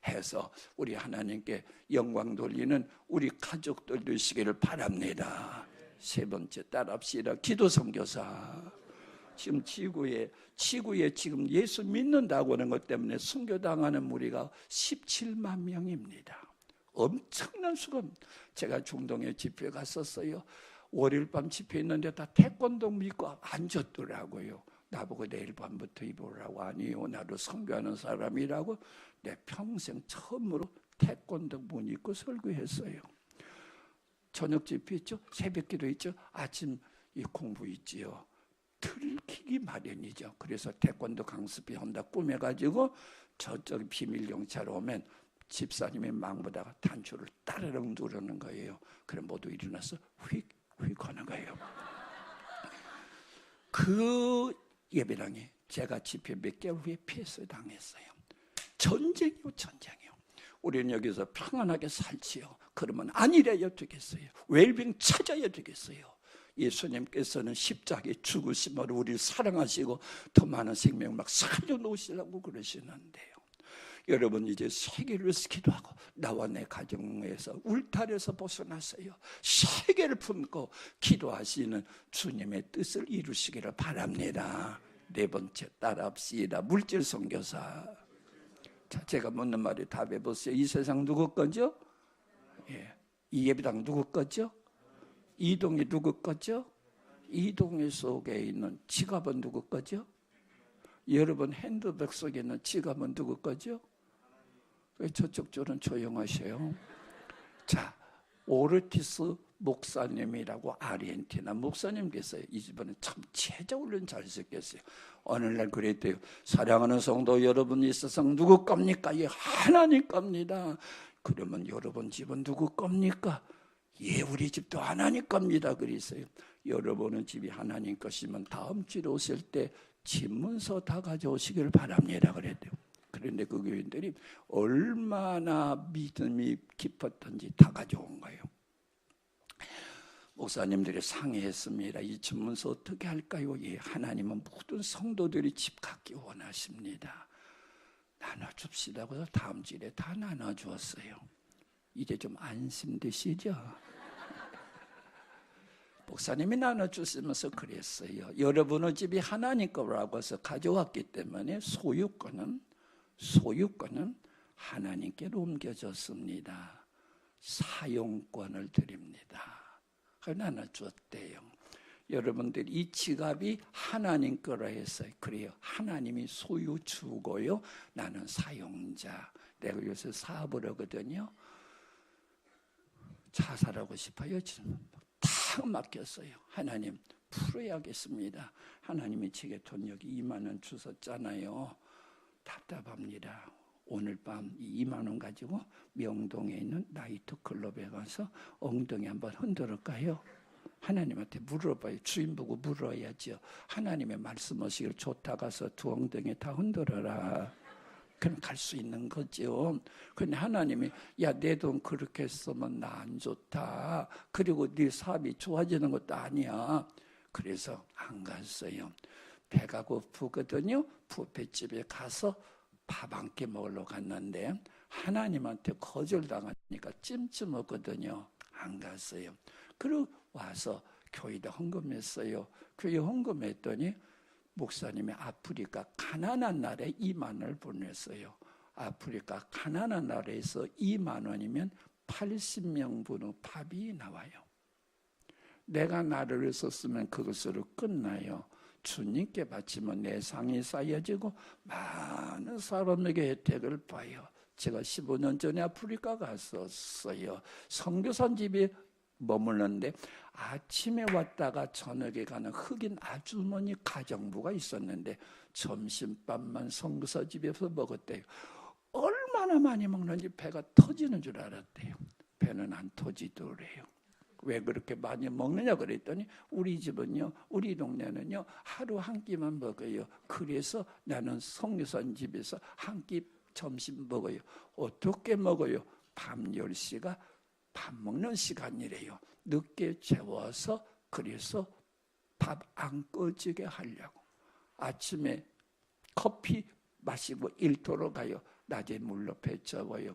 해서 우리 하나님께 영광 돌리는 우리 가족들 되시기를 바랍니다. 세 번째 따라합시다. 기도 선교사. 지금 지구에 지금 예수 믿는다고 하는 것 때문에 순교당하는 무리가 17만 명입니다. 엄청난 수가. 제가 중동에 집회 갔었어요. 월요일 밤 집회 있는데 다 태권도 믿고 앉았더라고요. 나보고 내일 밤부터 입으라고. 아니요, 나도 선교하는 사람이라고. 내 평생 처음으로 태권도 못 입고 설교했어요. 저녁 집회 있죠? 새벽 기도 있죠? 아침 이 공부 있지요. 들키기 마련이죠. 그래서 태권도 강습비 한다 꾸며가지고 저쪽 비밀 경찰 오면 집사님이 망보다가 단추를 따르릉 누르는 거예요. 그럼 모두 일어나서 휙 하는 거예요. 그 예배당에 제가 집회 몇 개월 후에 피해서 당했어요. 전쟁이요. 우리는 여기서 평안하게 살지요. 그러면 아니래야 되겠어요. 웰빙 찾아야 되겠어요. 예수님께서는 십자가에 죽으심으로 우리를 사랑하시고 더 많은 생명 막 살려놓으시려고 그러시는데요. 여러분 이제 세계를 기도하고 나와 내 가정에서 울타리에서 벗어나서요. 세계를 품고 기도하시는 주님의 뜻을 이루시기를 바랍니다. 네 번째 따라합시다. 물질 선교사. 자, 제가 묻는 말에 답해 보세요. 이 세상 누구 거죠? 예. 이 예배당 누구 거죠? 이 동이 누구 거죠? 이 동 속에 있는 지갑은 누구 거죠? 여러분 핸드백 속에 있는 지갑은 누구 거죠? 왜 저쪽 줄은 조용하세요? 자, 오르티스 목사님이라고 아르헨티나 목사님께서 이 집안에 참 제자훈련 잘 시켰어요. 어느 날 그랬대요. 사랑하는 성도 여러분, 이 세상 누구 겁니까? 예, 하나님 겁니다. 그러면 여러분 집은 누구 겁니까? 예, 우리 집도 하나님 겁니다. 그랬어요. 여러분의 집이 하나님 것이면 다음 주에 오실 때 집문서 다 가져오시길 바랍니다. 그랬대요. 그런데 그 교인들이 얼마나 믿음이 깊었던지 다 가져온 거예요. 목사님들이 상의했습니다. 이 집문서 어떻게 할까요? 예, 하나님은 모든 성도들이 집 갖기 원하십니다. 나눠줍시다. 그래서 다음 주에 다 나눠주었어요. 이제 좀 안심되시죠? 목사님이 나눠주시면서 그랬어요. 여러분의 집이 하나님 거라고 해서 가져왔기 때문에 소유권은 하나님께로 옮겨졌습니다. 사용권을 드립니다. 그걸 나눠줬대요. 여러분들 이 지갑이 하나님 거라 해서 그래요. 하나님이 소유주고요. 나는 사용자. 내가 요새 사업을 하거든요. 자살하고 싶어요. 지금 다 맡겼어요. 하나님 풀어야겠습니다. 하나님이 제게 돈 여기 2만 원 주셨잖아요. 답답합니다. 오늘 밤 2만 원 가지고 명동에 있는 나이트클럽에 가서 엉덩이 한번 흔들을까요? 하나님한테 물어봐요. 주인 보고 물어야죠. 하나님의 말씀하시길 좋다 가서 두 엉덩이 다 흔들어라. 그럼 갈 수 있는 거죠. 근데 하나님이 야, 내 돈 그렇게 쓰면 나 안 좋다. 그리고 네 사업이 좋아지는 것도 아니야. 그래서 안 갔어요. 배가 고프거든요. 뷔페집에 가서 밥 한 끼 먹으러 갔는데 하나님한테 거절당하니까 찜찜하거든요. 안 갔어요. 그리고 와서 교회에 헌금했어요. 교회 헌금했더니 목사님이 아프리카 가난한 나라에 2만 원을 보냈어요. 아프리카 가난한 나라에서 2만 원이면 80명분의 밥이 나와요. 내가 나를 썼으면 그것으로 끝나요. 주님께 바치면 내 상이 쌓여지고 많은 사람에게 혜택을 봐요. 제가 15년 전에 아프리카 갔었어요. 선교사 집에 머물렀는데 아침에 왔다가 저녁에 가는 흑인 아주머니 가정부가 있었는데 점심밥만 선교사 집에서 먹었대요. 얼마나 많이 먹는지 배가 터지는 줄 알았대요. 배는 안 터지더래요. 왜 그렇게 많이 먹느냐 그랬더니 우리 집은요, 우리 동네는요 하루 한 끼만 먹어요. 그래서 나는 선교사 집에서 한 끼 점심 먹어요. 어떻게 먹어요? 밤 10시가 밥 먹는 시간이래요. 늦게 재워서 그래서 밥 안 꺼지게 하려고. 아침에 커피 마시고 일터로 가요. 낮에 물로 배 채워요.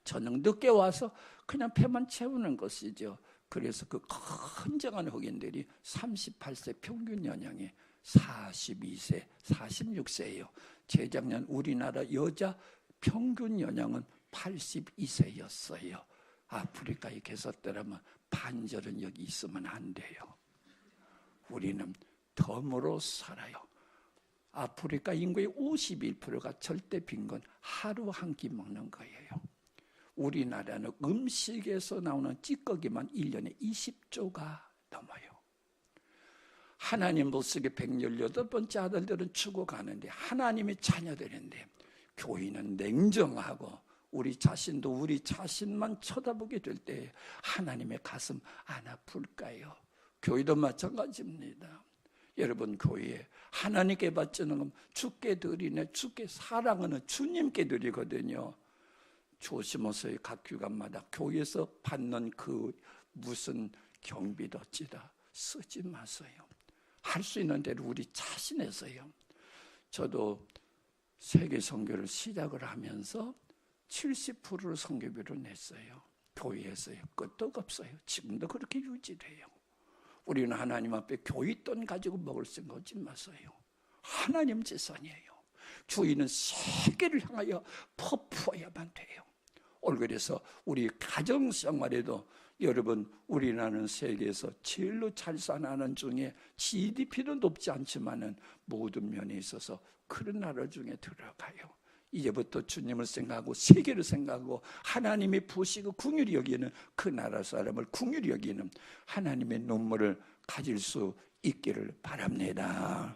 저녁 늦게 와서 그냥 배만 채우는 것이죠. 그래서 그 헌정한 흑인들이 38세 평균 연령에 42세, 46세예요. 재작년 우리나라 여자 평균 연령은 82세였어요. 아프리카에 계셨더라면 반절은 여기 있으면 안 돼요. 우리는 덤으로 살아요. 아프리카 인구의 51%가 절대 빈곤, 하루 한 끼 먹는 거예요. 우리나라는 음식에서 나오는 찌꺼기만 1년에 20조가 넘어요. 하나님 못쓰게 118번째 아들들은 죽어가는데 하나님의 자녀들인데 교인은 냉정하고 우리 자신도 우리 자신만 쳐다보게 될 때 하나님의 가슴 안 아플까요? 교회도 마찬가지입니다. 여러분 교회에 하나님께 바치는 건 주께 드리네, 주께 사랑하는 주님께 드리거든요. 조심하세요. 각 교회마다 교회에서 받는 그 무슨 경비도 어찌다 쓰지 마세요. 할 수 있는 대로 우리 자신에서요. 저도 세계 선교를 시작을 하면서 70%를 선교비로 냈어요. 교회에서요. 끄떡 없어요. 지금도 그렇게 유지돼요. 우리는 하나님 앞에 교회 돈 가지고 먹을 생각 하지 마세요. 하나님 재산이에요. 주인은 세계를 향하여 퍼부어야만 돼요. 그래서 우리 가정생활에도 여러분 우리나라는 세계에서 제일로 잘 사는 중에 GDP도 높지 않지만은 모든 면에 있어서 그런 나라 중에 들어가요. 이제부터 주님을 생각하고 세계를 생각하고 하나님이 보시고 궁휼히 여기는 그 나라 사람을 궁휼히 여기는 하나님의 눈물을 가질 수 있기를 바랍니다.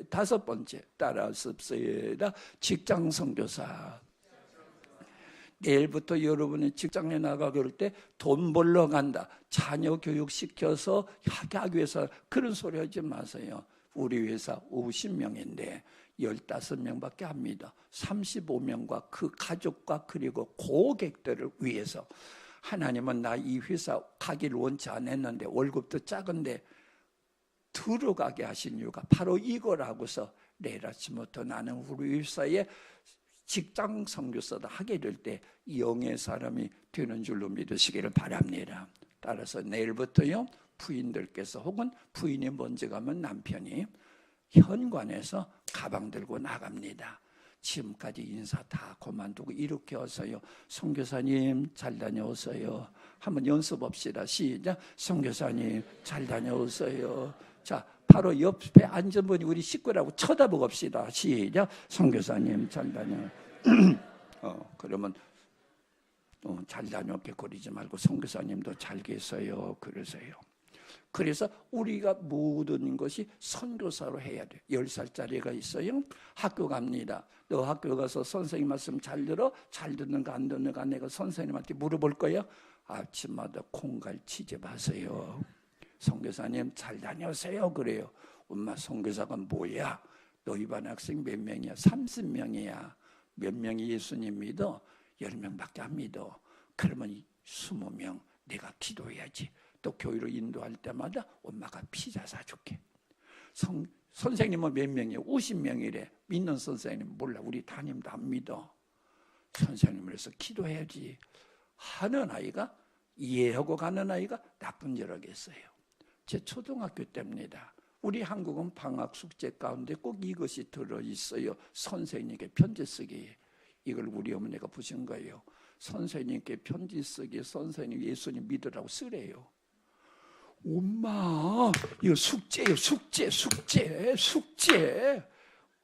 다섯 번째 따라습시다. 직장 선교사. 내일부터 여러분이 직장에 나가 그럴 때 돈 벌러 간다, 자녀 교육시켜서 하기 위해서 그런 소리 하지 마세요. 우리 회사 50명인데 15명밖에 합니다. 35명과 그 가족과 그리고 고객들을 위해서 하나님은 나 이 회사 가기를 원치 않았는데 월급도 작은데 들어가게 하신 이유가 바로 이거라고서 내일 아침부터 나는 우리 회사에 직장 선교사다 하게 될 때 영의 사람이 되는 줄로 믿으시기를 바랍니다. 따라서 내일부터요 부인들께서 혹은 부인이 먼저 가면 남편이 현관에서 가방 들고 나갑니다. 지금까지 인사 다 그만두고 이렇게 와서요. 선교사님 잘 다녀오세요. 한번 연습합시다. 시작. 선교사님 잘 다녀오세요. 자, 바로 옆에 앉은 분이 우리 식구라고 쳐다보고 봅시다. 시작. 선교사님 잘 다녀. 그러면 잘 다녀올게 거리지 말고 선교사님도 잘 계세요. 그러세요. 그래서 우리가 모든 것이 선교사로 해야 돼요. 10살짜리가 있어요. 학교 갑니다. 너 학교 가서 선생님 말씀 잘 들어? 잘 듣는가 안 듣는가 내가 선생님한테 물어볼 거야. 아침마다 콩갈 취집하세요. 선교사님 잘 다녀오세요. 그래요. 엄마 선교사가 뭐야? 너희 반 학생 몇 명이야? 30명이야. 몇 명이 예수님 믿어? 10명밖에 안 믿어. 그러면 20명 내가 기도해야지. 또 교회로 인도할 때마다 엄마가 피자 사줄게. 선생님은 몇 명이에요? 50명이래. 믿는 선생님 몰라. 우리 담임도 안 믿어. 선생님을 해서 기도해야지 하는 아이가, 이해하고 가는 아이가 나쁜 저러겠어요. 제 초등학교 때입니다. 우리 한국은 방학 숙제 가운데 꼭 이것이 들어있어요. 선생님께 편지 쓰기. 이걸 우리 어머니가 보신 거예요. 선생님께 편지 쓰기, 선생님 예수님 믿으라고 쓰래요. 엄마, 이거 숙제예요. 숙제.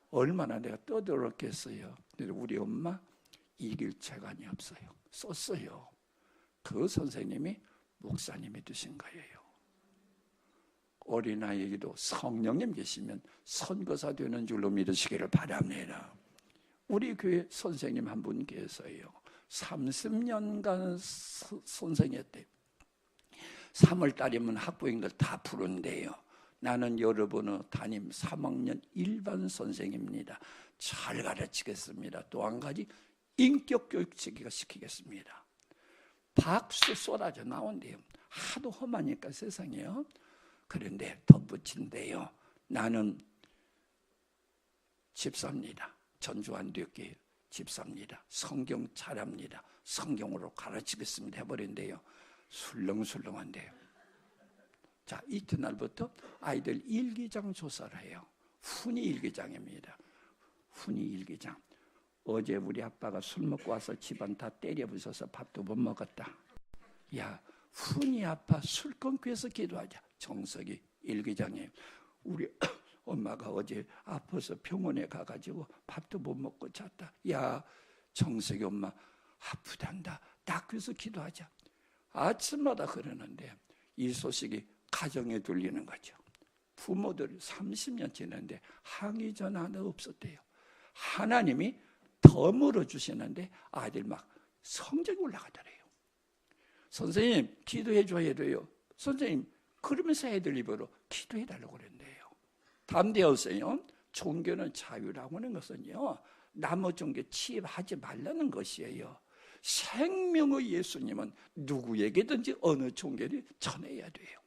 얼마나 내가 떠들었겠어요. 근데 우리 엄마 이길 재간이 없어요. 썼어요. 그 선생님이 목사님이 되신 거예요. 어린아이에게도 성령님 계시면 선교사 되는 줄로 믿으시기를 바랍니다. 우리 교회 선생님 한 분 계세요. 30년간 선생님이었대요. 3월달이면 학부형들 다 부른대요. 나는 여러분의 담임 3학년 일반 선생입니다. 잘 가르치겠습니다. 또 한 가지 인격 교육 시키겠습니다. 박수 쏟아져 나온대요. 하도 험하니까 세상에요. 그런데 덧붙인대요. 나는 집사입니다. 전주한대교회 집사입니다. 성경 잘합니다. 성경으로 가르치겠습니다. 해버린대요. 술렁술렁한데요. 자, 이튿날부터 아이들 일기장 조사를 해요. 훈이 일기장입니다. 훈이 일기장. 어제 우리 아빠가 술 먹고 와서 집안 다 때려 부숴서 밥도 못 먹었다. 야, 훈이 아빠 술 끊기 위해서 기도하자. 정석이 일기장에 우리 엄마가 어제 아파서 병원에 가가지고 밥도 못 먹고 잤다. 야, 정석이 엄마 아프단다. 딱 그래서 기도하자. 아침마다 그러는데 이 소식이 가정에 들리는 거죠. 부모들이 30년 지났는데 항의 전화는 없었대요. 하나님이 더 물어주시는데 아들 막 성적이 올라가더래요. 선생님 기도해 줘야 돼요. 선생님 그러면서 애들 입으로 기도해 달라고 그랬는데요. 담대하세요. 종교는 자유라고 하는 것은요, 남의 종교 취입하지 말라는 것이에요. 생명의 예수님은 누구에게든지 어느 종교를 전해야 돼요.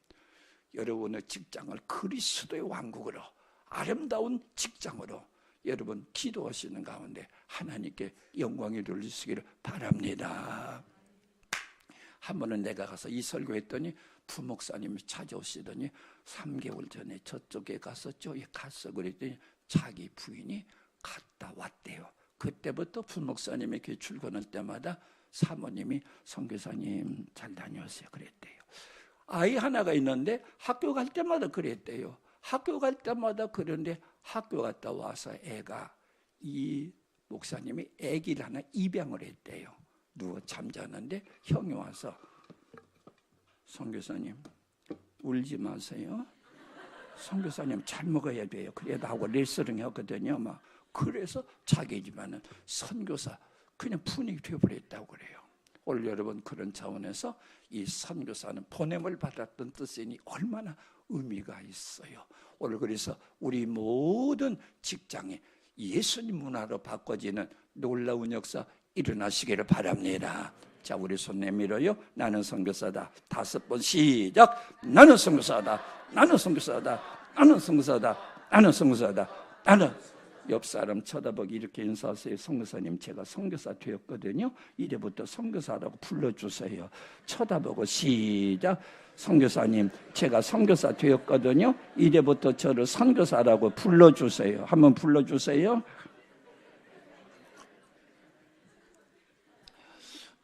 여러분의 직장을 그리스도의 왕국으로, 아름다운 직장으로 여러분 기도하시는 가운데 하나님께 영광이 돌리시기를 바랍니다. 한 번은 내가 가서 이 설교했더니 부목사님이 찾아오시더니 3개월 전에 저쪽에 갔었죠. 갔어. 그랬더니 자기 부인이 갔다 왔대요. 그때부터 부목사님이 이렇게 출근할 때마다 사모님이 선교사님 잘 다녀오세요 그랬대요. 아이 하나가 있는데 학교 갈 때마다 그랬대요. 학교 갈 때마다 그런데 학교 갔다 와서 애가 이 목사님이 애기를 하나 입양을 했대요. 누워 잠자는데 형이 와서 선교사님 울지 마세요. 선교사님 잘 먹어야 돼요. 그래도 하고 레슬링 했거든요. 막 그래서 자기 집안은 선교사 그냥 분위기 되어버렸다고 그래요. 오늘 여러분 그런 차원에서 이 선교사는 보냄을 받았던 뜻이니 얼마나 의미가 있어요. 오늘 그래서 우리 모든 직장에 예수님 문화로 바꿔지는 놀라운 역사 일어나시기를 바랍니다. 자, 우리 손 내밀어요. 나는 선교사다. 5번 시작. 나는 선교사다. 나는 선교사다. 나는 선교사다. 나는 선교사다. 나는. 옆 사람 쳐다보기 이렇게 인사하세요. 선교사님 제가 선교사 되었거든요. 이제부터 선교사라고 불러주세요. 쳐다보고 시작. 선교사님 제가 선교사 되었거든요. 이제부터 저를 선교사라고 불러주세요. 한번 불러주세요.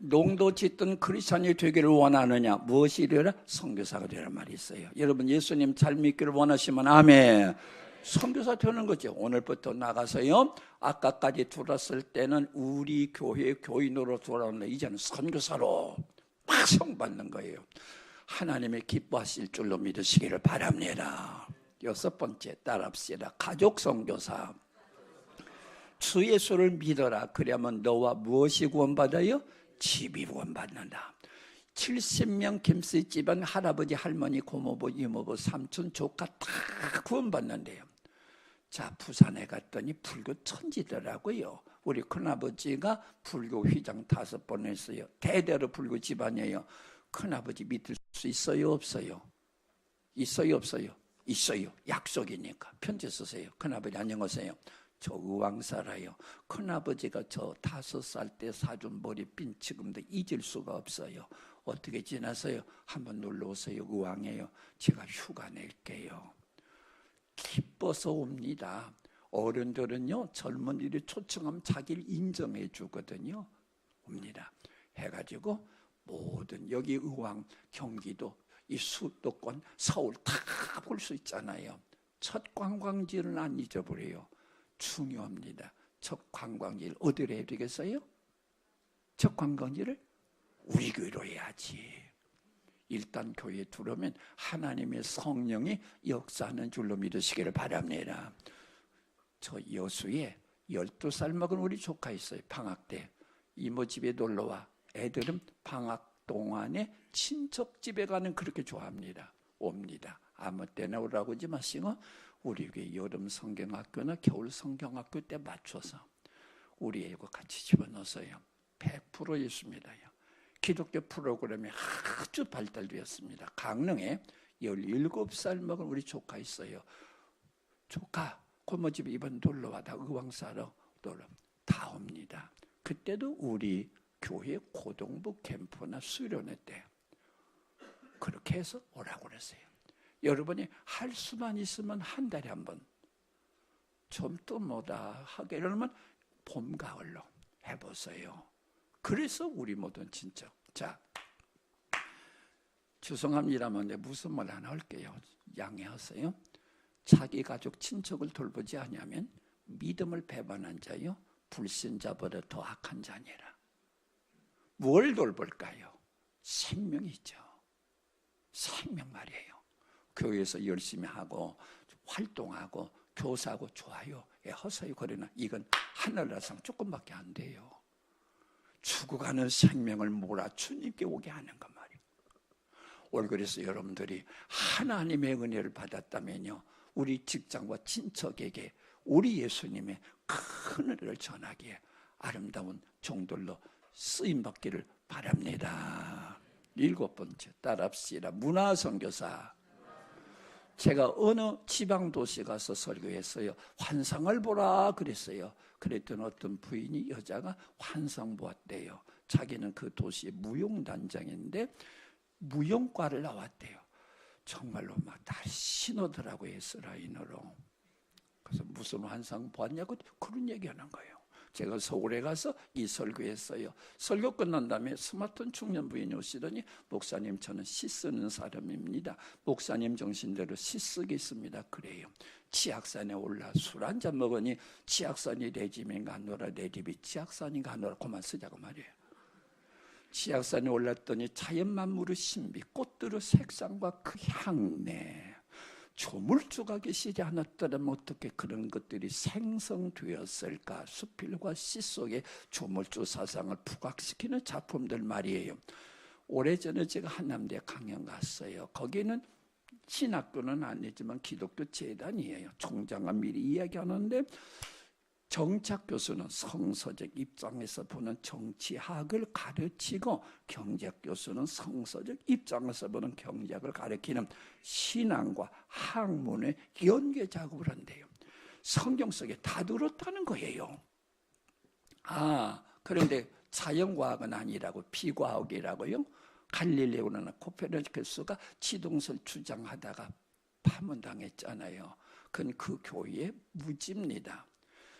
농도 짓던 크리스찬이 되기를 원하느냐? 무엇이 이르라? 선교사가 되란 말이 있어요. 여러분 예수님 잘 믿기를 원하시면 아멘. 선교사 되는 거죠. 오늘부터 나가서요. 아까까지 들었을 때는 우리 교회 교인으로 돌아오는데 이제는 선교사로 파송 받는 거예요. 하나님의 기뻐하실 줄로 믿으시기를 바랍니다. 6번째 따라합시다. 가족 선교사. 주 예수를 믿어라. 그러면 너와 무엇이 구원받아요? 집이 구원받는다. 70명 김씨 집안 할아버지, 할머니, 고모부, 이모부, 삼촌, 조카 다 구원받는데요. 자, 부산에 갔더니 불교 천지더라고요. 우리 큰아버지가 불교 휘장 5번 했어요. 대대로 불교 집안이에요. 큰아버지 믿을 수 있어요? 없어요? 있어요? 없어요? 있어요. 약속이니까 편지 쓰세요. 큰아버지 안녕하세요. 저 의왕 살아요. 큰아버지가 저 5살 때 사준 머리핀 지금도 잊을 수가 없어요. 어떻게 지나서요? 한번 놀러 오세요. 의왕이에요. 제가 휴가 낼게요. 기뻐서 옵니다. 어른들은요 젊은이를 초청하면 자기를 인정해 주거든요. 옵니다. 해가지고 모든 여기 의왕, 경기도, 이 수도권, 서울 다 볼 수 있잖아요. 첫 관광지를 안 잊어버려요. 중요합니다. 첫 관광지를 어디로 해야 되겠어요? 첫 관광지를 우리 교회로 해야지. 일단 교회에 들어오면 하나님의 성령이 역사하는 줄로 믿으시기를 바랍니다. 저 여수에 12살 먹은 우리 조카 있어요. 방학 때 이모 집에 놀러와. 애들은 방학 동안에 친척 집에 가는 그렇게 좋아합니다. 옵니다. 아무 때나 오라고 하지 마시고 우리 교회 여름 성경학교나 겨울 성경학교 때 맞춰서 우리 애하고 같이 집어넣어서요. 100% 있습니다요. 기독교 프로그램이 아주 발달되었습니다. 강릉에 17살 먹은 우리 조카 있어요. 조카 고모 집에 이번 놀러와. 다 의왕사로 놀러 다 옵니다. 그때도 우리 교회 고등부 캠프나 수련회 때 그렇게 해서 오라고 그랬어요. 여러분이 할 수만 있으면 한 달에 한 번 좀 또 뭐다 하게 이러면 봄, 가을로 해보세요. 그래서 우리 모든 친척, 자, 죄송합니다만 무슨 말 하나 할게요. 양해하세요. 자기 가족 친척을 돌보지 아니하면 믿음을 배반한 자요 불신자보다 더 악한 자니라. 뭘 돌볼까요? 생명이죠. 생명 말이에요. 교회에서 열심히 하고 활동하고 교사하고 좋아요. 허사요. 그러나 이건 하늘나라상 조금밖에 안 돼요. 죽어가는 생명을 몰아 주님께 오게 하는 것 말이에요. 오늘 그래서 여러분들이 하나님의 은혜를 받았다면요, 우리 직장과 친척에게 우리 예수님의 큰 은혜를 전하기에 아름다운 종들로 쓰임받기를 바랍니다. 7번째, 따라합시다. 문화선교사. 제가 어느 지방도시 가서 설교했어요. 환상을 보라 그랬어요. 그랬더니 어떤 부인이, 여자가 환상 보았대요. 자기는 그 도시의 무용단장인데 무용과를 나왔대요. 정말로 막 날씬하더라고요, 에스라인으로. 그래서 무슨 환상 보았냐고 그런 얘기하는 거예요. 제가 서울에 가서 이 설교했어요. 설교 끝난 다음에 스마트폰 청년 부인이 오시더니, 목사님 저는 시 쓰는 사람입니다. 목사님 정신대로 시 쓰겠습니다. 그래요. 치악산에 올라 술 한잔 먹으니 치악산이 내 집인 가노라, 내 집이 치악산인 가노라, 그만 쓰자고 말이에요. 치악산에 올랐더니 자연 만물의 신비, 꽃들의 색상과 그 향내, 조물주가 계시지 않았더라면 어떻게 그런 것들이 생성되었을까? 수필과 시 속에 조물주 사상을 부각시키는 작품들 말이에요. 오래전에 제가 한남대 강연 갔어요. 거기는 신학교는 아니지만 기독교 재단이에요. 총장과 미리 이야기하는데, 정착 교수는 성서적 입장에서 보는 정치학을 가르치고, 경제학 교수는 성서적 입장에서 보는 경제학을 가르치는 신앙과 학문의 연계 작업을 한대요. 성경 속에 다 들었다는 거예요. 그런데 자연과학은 아니라고, 비과학이라고요. 갈릴레오나 코페르니쿠스가 지동설 주장하다가 파문당했잖아요. 그건 그 교회의 무지입니다.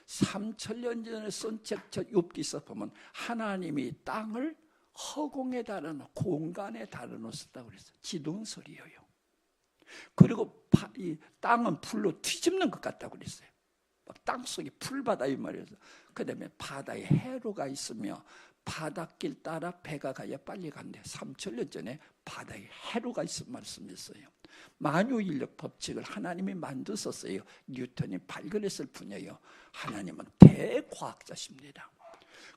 3000년 전에 쓴 책 욥기서 보면 하나님이 땅을 허공에 달아놓고 공간에 달아놓았다고 그랬어요. 지동설이에요. 그리고 이 땅은 풀로 뒤집는 것 같다고 그랬어요. 땅속에 풀바다 이 말이에요. 그 다음에 바다에 해로가 있으며 바닷길 따라 배가 가야 빨리 간대. 3000년 전에 바다에 해로가 있은 말씀이었어요. 만유인력 법칙을 하나님이 만드셨어요. 뉴턴이 발견했을 뿐이에요. 하나님은 대과학자십니다.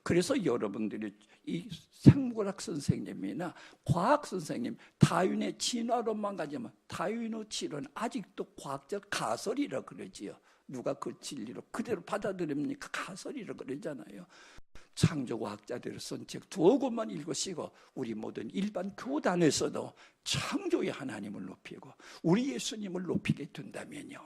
그래서 여러분들이 이 생물학 선생님이나 과학 선생님, 다윈의 진화론만 가지면 다윈의 진화는 아직도 과학적 가설이라 그러지요. 누가 그 진리로 그대로 받아들입니까? 가설이라 그러잖아요. 창조과학자들이 쓴 책 두어 권만 읽으시고, 우리 모든 일반 교단에서도 창조의 하나님을 높이고 우리 예수님을 높이게 된다면요,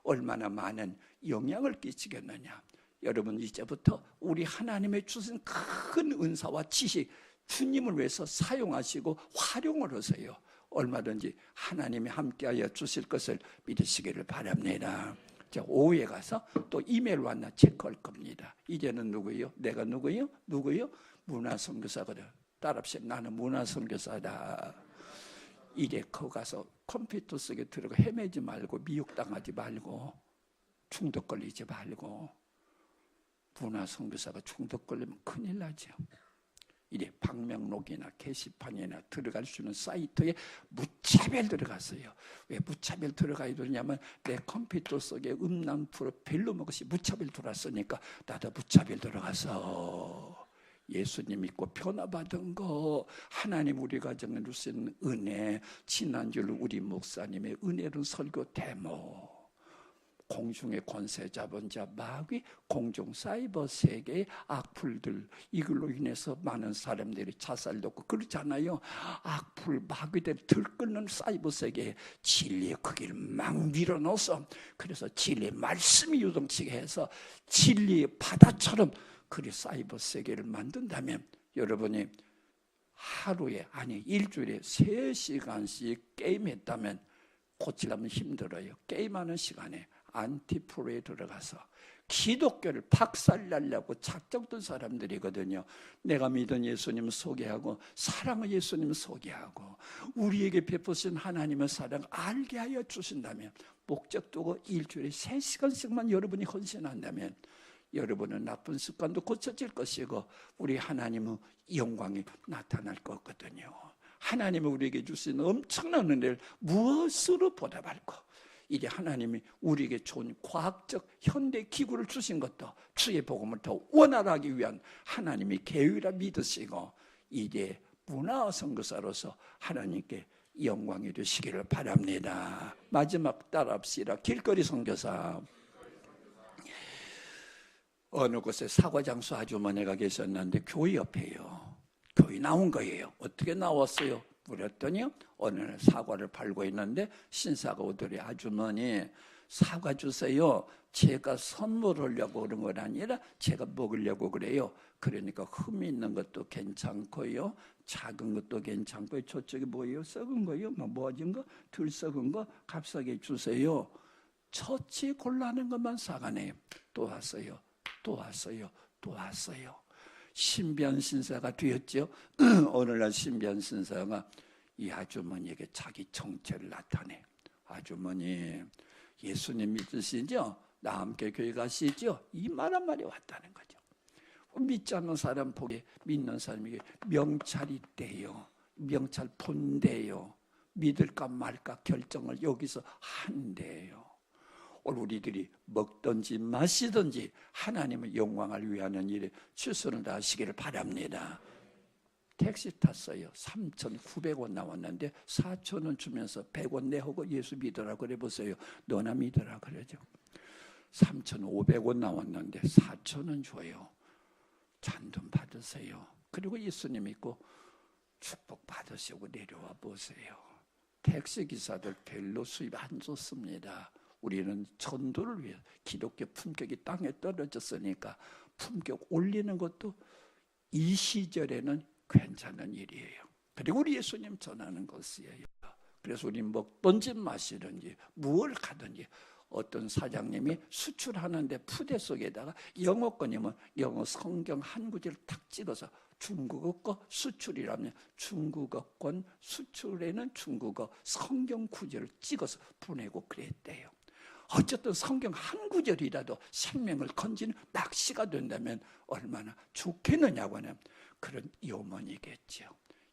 얼마나 많은 영향을 끼치겠느냐. 여러분, 이제부터 우리 하나님의 주신 큰 은사와 지식, 주님을 위해서 사용하시고 활용을 하세요. 얼마든지 하나님이 함께하여 주실 것을 믿으시기를 바랍니다. 자, 오후에 가서 또 이메일 왔나 체크할 겁니다. 이제는 누구예요? 내가 누구예요? 누구예요? 문화선교사거든. 따라합시다. 나는 문화선교사다. 이제 거기 가서 컴퓨터 속에 들어가 헤매지 말고, 미혹당하지 말고, 중독 걸리지 말고. 문화선교사가 중독 걸리면 큰일 나죠. 이제 방명록이나 게시판이나 들어갈 수 있는 사이트에 무차별 들어갔어요. 왜 무차별 들어가야 되냐면, 내 컴퓨터 속에 음란 프로필로 것이 무차별 들어왔으니까 나도 무차별 들어가서 예수님 믿고 변화받은 거, 하나님 우리 가정에 주신 은혜, 지난주로 우리 목사님의 은혜로운 설교 데모, 공중의 권세 잡은 자 마귀, 공중 사이버 세계의 악플들, 이걸로 인해서 많은 사람들이 자살도 없고 그렇잖아요. 악플 마귀들 들끓는 사이버 세계에 진리의 크기를 막 밀어넣어서, 그래서 진리의 말씀이 유동치게 해서 진리의 바다처럼 그리 사이버 세계를 만든다면, 여러분이 하루에, 아니 일주일에 3시간씩 게임했다면 고치려면 힘들어요. 게임하는 시간에 안티프로에 들어가서 기독교를 박살내려고 작정된 사람들이거든요. 내가 믿은 예수님을 소개하고 사랑의 예수님을 소개하고 우리에게 베푸신 하나님의 사랑 알게 하여 주신다면, 목적 두고 일주일에 3시간씩만 여러분이 헌신한다면 여러분은 나쁜 습관도 고쳐질 것이고 우리 하나님의 영광이 나타날 거거든요. 하나님이 우리에게 주신 엄청난 은혜를 무엇으로 보답할까? 이제 하나님이 우리에게 좋은 과학적 현대 기구를 주신 것도 주의 복음을 더 원활하기 위한 하나님의 계획이라 믿으시고 이제 문화 선교사로서 하나님께 영광이 되시기를 바랍니다. 마지막 따라합시다. 길거리 선교사. 어느 곳에 사과장수 아주머니가 계셨는데 교회 옆에요. 교회 나온 거예요. 어떻게 나왔어요? 물었더니요, 어느 날 사과를 팔고 있는데 신사가 오더래. 아주머니, 사과 주세요. 제가 선물하려고 그런 건 아니라 제가 먹으려고 그래요. 그러니까 흠 있는 것도 괜찮고요, 작은 것도 괜찮고요. 저쪽에 뭐예요? 썩은 거요? 뭐 뭐진 거? 덜 썩은 거? 값싸게 주세요. 처치 곤란한 것만 사가네요. 또 왔어요. 또 왔어요. 또 왔어요. 신비한 신사가 되었죠. 오늘날 신비한 신사가 이 아주머니에게 자기 정체를 나타내. 아주머니, 예수님 믿으시죠? 나 함께 교회 가시죠? 이 말 한마디 왔다는 거죠. 믿지 않는 사람 보기에 믿는 사람에게 명찰이 돼요. 명찰 본대요. 믿을까 말까 결정을 여기서 한대요. 오늘 우리들이 먹든지 마시든지 하나님의 영광을 위하는 일에 최선을 다하시기를 바랍니다. 택시 탔어요. 3,900원 나왔는데 4,000원 주면서 100원 내하고 예수 믿으라 그래 보세요. 너나 믿으라 그러죠. 3,500원 나왔는데 4,000원 줘요. 잔돈 받으세요. 그리고 예수님 믿고 축복 받으시고 내려와 보세요. 택시기사들 별로 수입 안 좋습니다. 우리는 전도를 위해 기독교 품격이 땅에 떨어졌으니까 품격 올리는 것도 이 시절에는 괜찮은 일이에요. 그리고 우리 예수님 전하는 것이에요. 그래서 우리 먹든지 마시든지 무얼 가든지, 어떤 사장님이 수출하는데 푸대 속에다가 영어권이면 영어 성경 한 구절을 탁 찍어서 중국어 거 수출이라면 중국어권 수출에는 중국어 성경 구절을 찍어서 보내고 그랬대요. 어쨌든 성경 한 구절이라도 생명을 건지는 낚시가 된다면 얼마나 좋겠느냐고 하는 그런 염원이겠죠.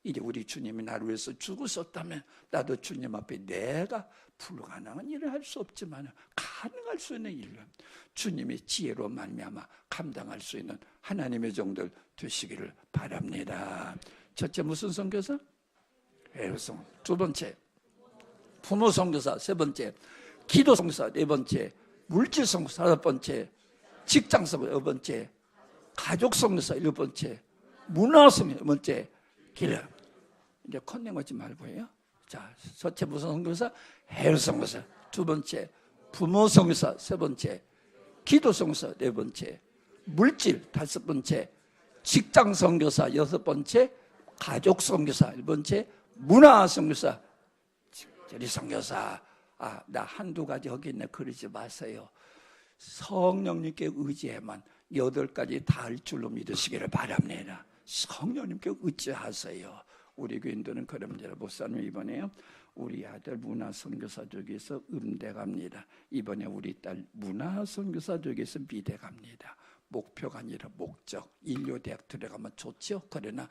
이제 우리 주님이 나를 위해서 죽으셨다면 나도 주님 앞에 내가 불가능한 일을 할 수 없지만 가능할 수 있는 일을 주님의 지혜로 말미암아 감당할 수 있는 하나님의 종들 되시기를 바랍니다. 첫째 무슨 선교사? 애로성. 두 번째 부모 선교사. 세 번째 기도 선교사. 네 번째 물질 선교사. 다섯 번째 직장 선교사. 여섯 번째 가족 선교사. 일곱 번째 문화 선교사. 네 번째 길. 이제 컨닝하지 말고요. 자, 첫째 무슨 선교사? 해로 선교사. 두 번째 부모 선교사. 세 번째 기도 선교사. 네 번째 물질. 다섯 번째 직장 선교사. 여섯 번째 가족 선교사. 일 번째 문화 선교사. 저리 선교사. 나 한두 가지 하겠네 그러지 마세요. 성령님께 의지해만 8가지 다 할 줄로 믿으시기를 바랍니다. 성령님께 의지하세요. 우리 교인들은 그런 문제를 목사님 이번에요, 우리 아들 문화 선교사 쪽에서 음대 갑니다. 이번에 우리 딸 문화 선교사 쪽에서 미대 갑니다. 목표가 아니라 목적. 인류대학 들어가면 좋죠. 그러나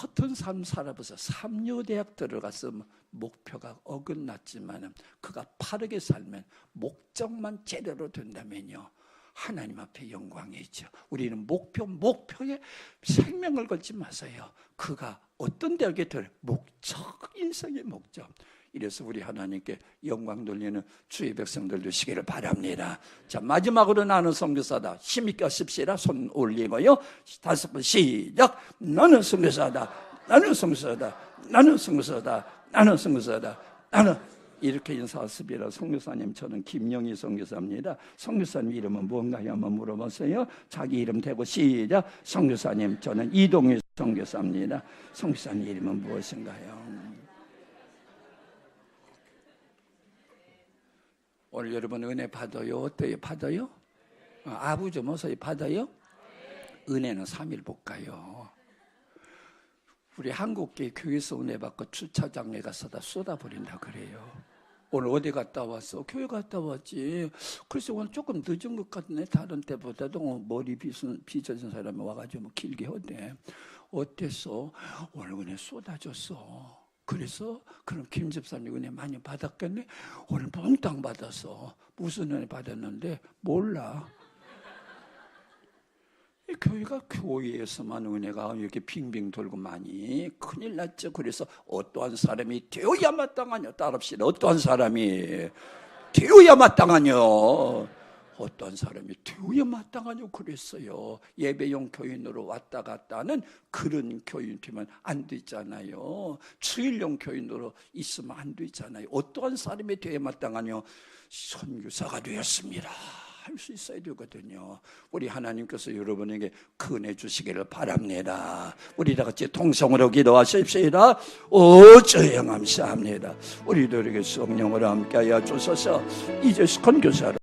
허튼 삶 살아보세요. 삼류대학 들어가서 목표가 어긋났지만 그가 바르게 살면 목적만 제대로 된다면요, 하나님 앞에 영광이죠. 우리는 목표에 생명을 걸지 마세요. 그가 어떤 대학에 들어 목적, 인생의 목적. 이래서 우리 하나님께 영광 돌리는 주의 백성들 되시기를 바랍니다. 자, 마지막으로 나는 선교사다. 힘있게 하십시다. 손 올리고요. 5번 시작. 나는 선교사다. 나는 선교사다. 나는 선교사다. 나는 선교사다. 나는. 이렇게 인사하십니다. 선교사님, 저는 김영희 선교사입니다. 선교사님 이름은 뭔가요? 한번 물어보세요. 자기 이름 대고 시작. 선교사님, 저는 이동희 선교사입니다. 선교사님 이름은 무엇인가요? 오늘 여러분 은혜 받아요? 어때요? 받아요? 아부죠 모서리 받아요? 은혜는 3일 못 가요. 우리 한국계 교회에서 은혜 받고 주차장에 가서 다 쏟아버린다 그래요. 오늘 어디 갔다 왔어? 교회 갔다 왔지. 그래서 오늘 조금 늦은 것 같네. 다른 때보다도 머리 빗어진 사람이 와가지고 길게 하대. 어땠어? 오늘 은혜 쏟아졌어. 그래서 그럼 김 집사님 은혜 많이 받았겠네? 오늘 몽땅 받았어. 무슨 은혜 받았는데 몰라. 이 교회가 교회에서만 은혜가 이렇게 빙빙 돌고 많이 큰일 났죠. 그래서 어떠한 사람이 되어야 마땅하뇨. 따릅시다. 어떠한 사람이 되어야 마땅하뇨. 어떠한 사람이 되어야 마땅하뇨. 그랬어요. 예배용 교인으로 왔다 갔다 하는 그런 교인 되면 안 되잖아요. 주일용 교인으로 있으면 안 되잖아요. 어떠한 사람이 되어야 마땅하뇨. 선교사가 되었습니다. 할 수 있어야 되거든요. 우리 하나님께서 여러분에게 은혜 주시기를 바랍니다. 우리 다 같이 통성으로 기도하십시다. 주여 감사합니다. 우리들에게 성령으로 함께하여 주소서. 이제 선교사로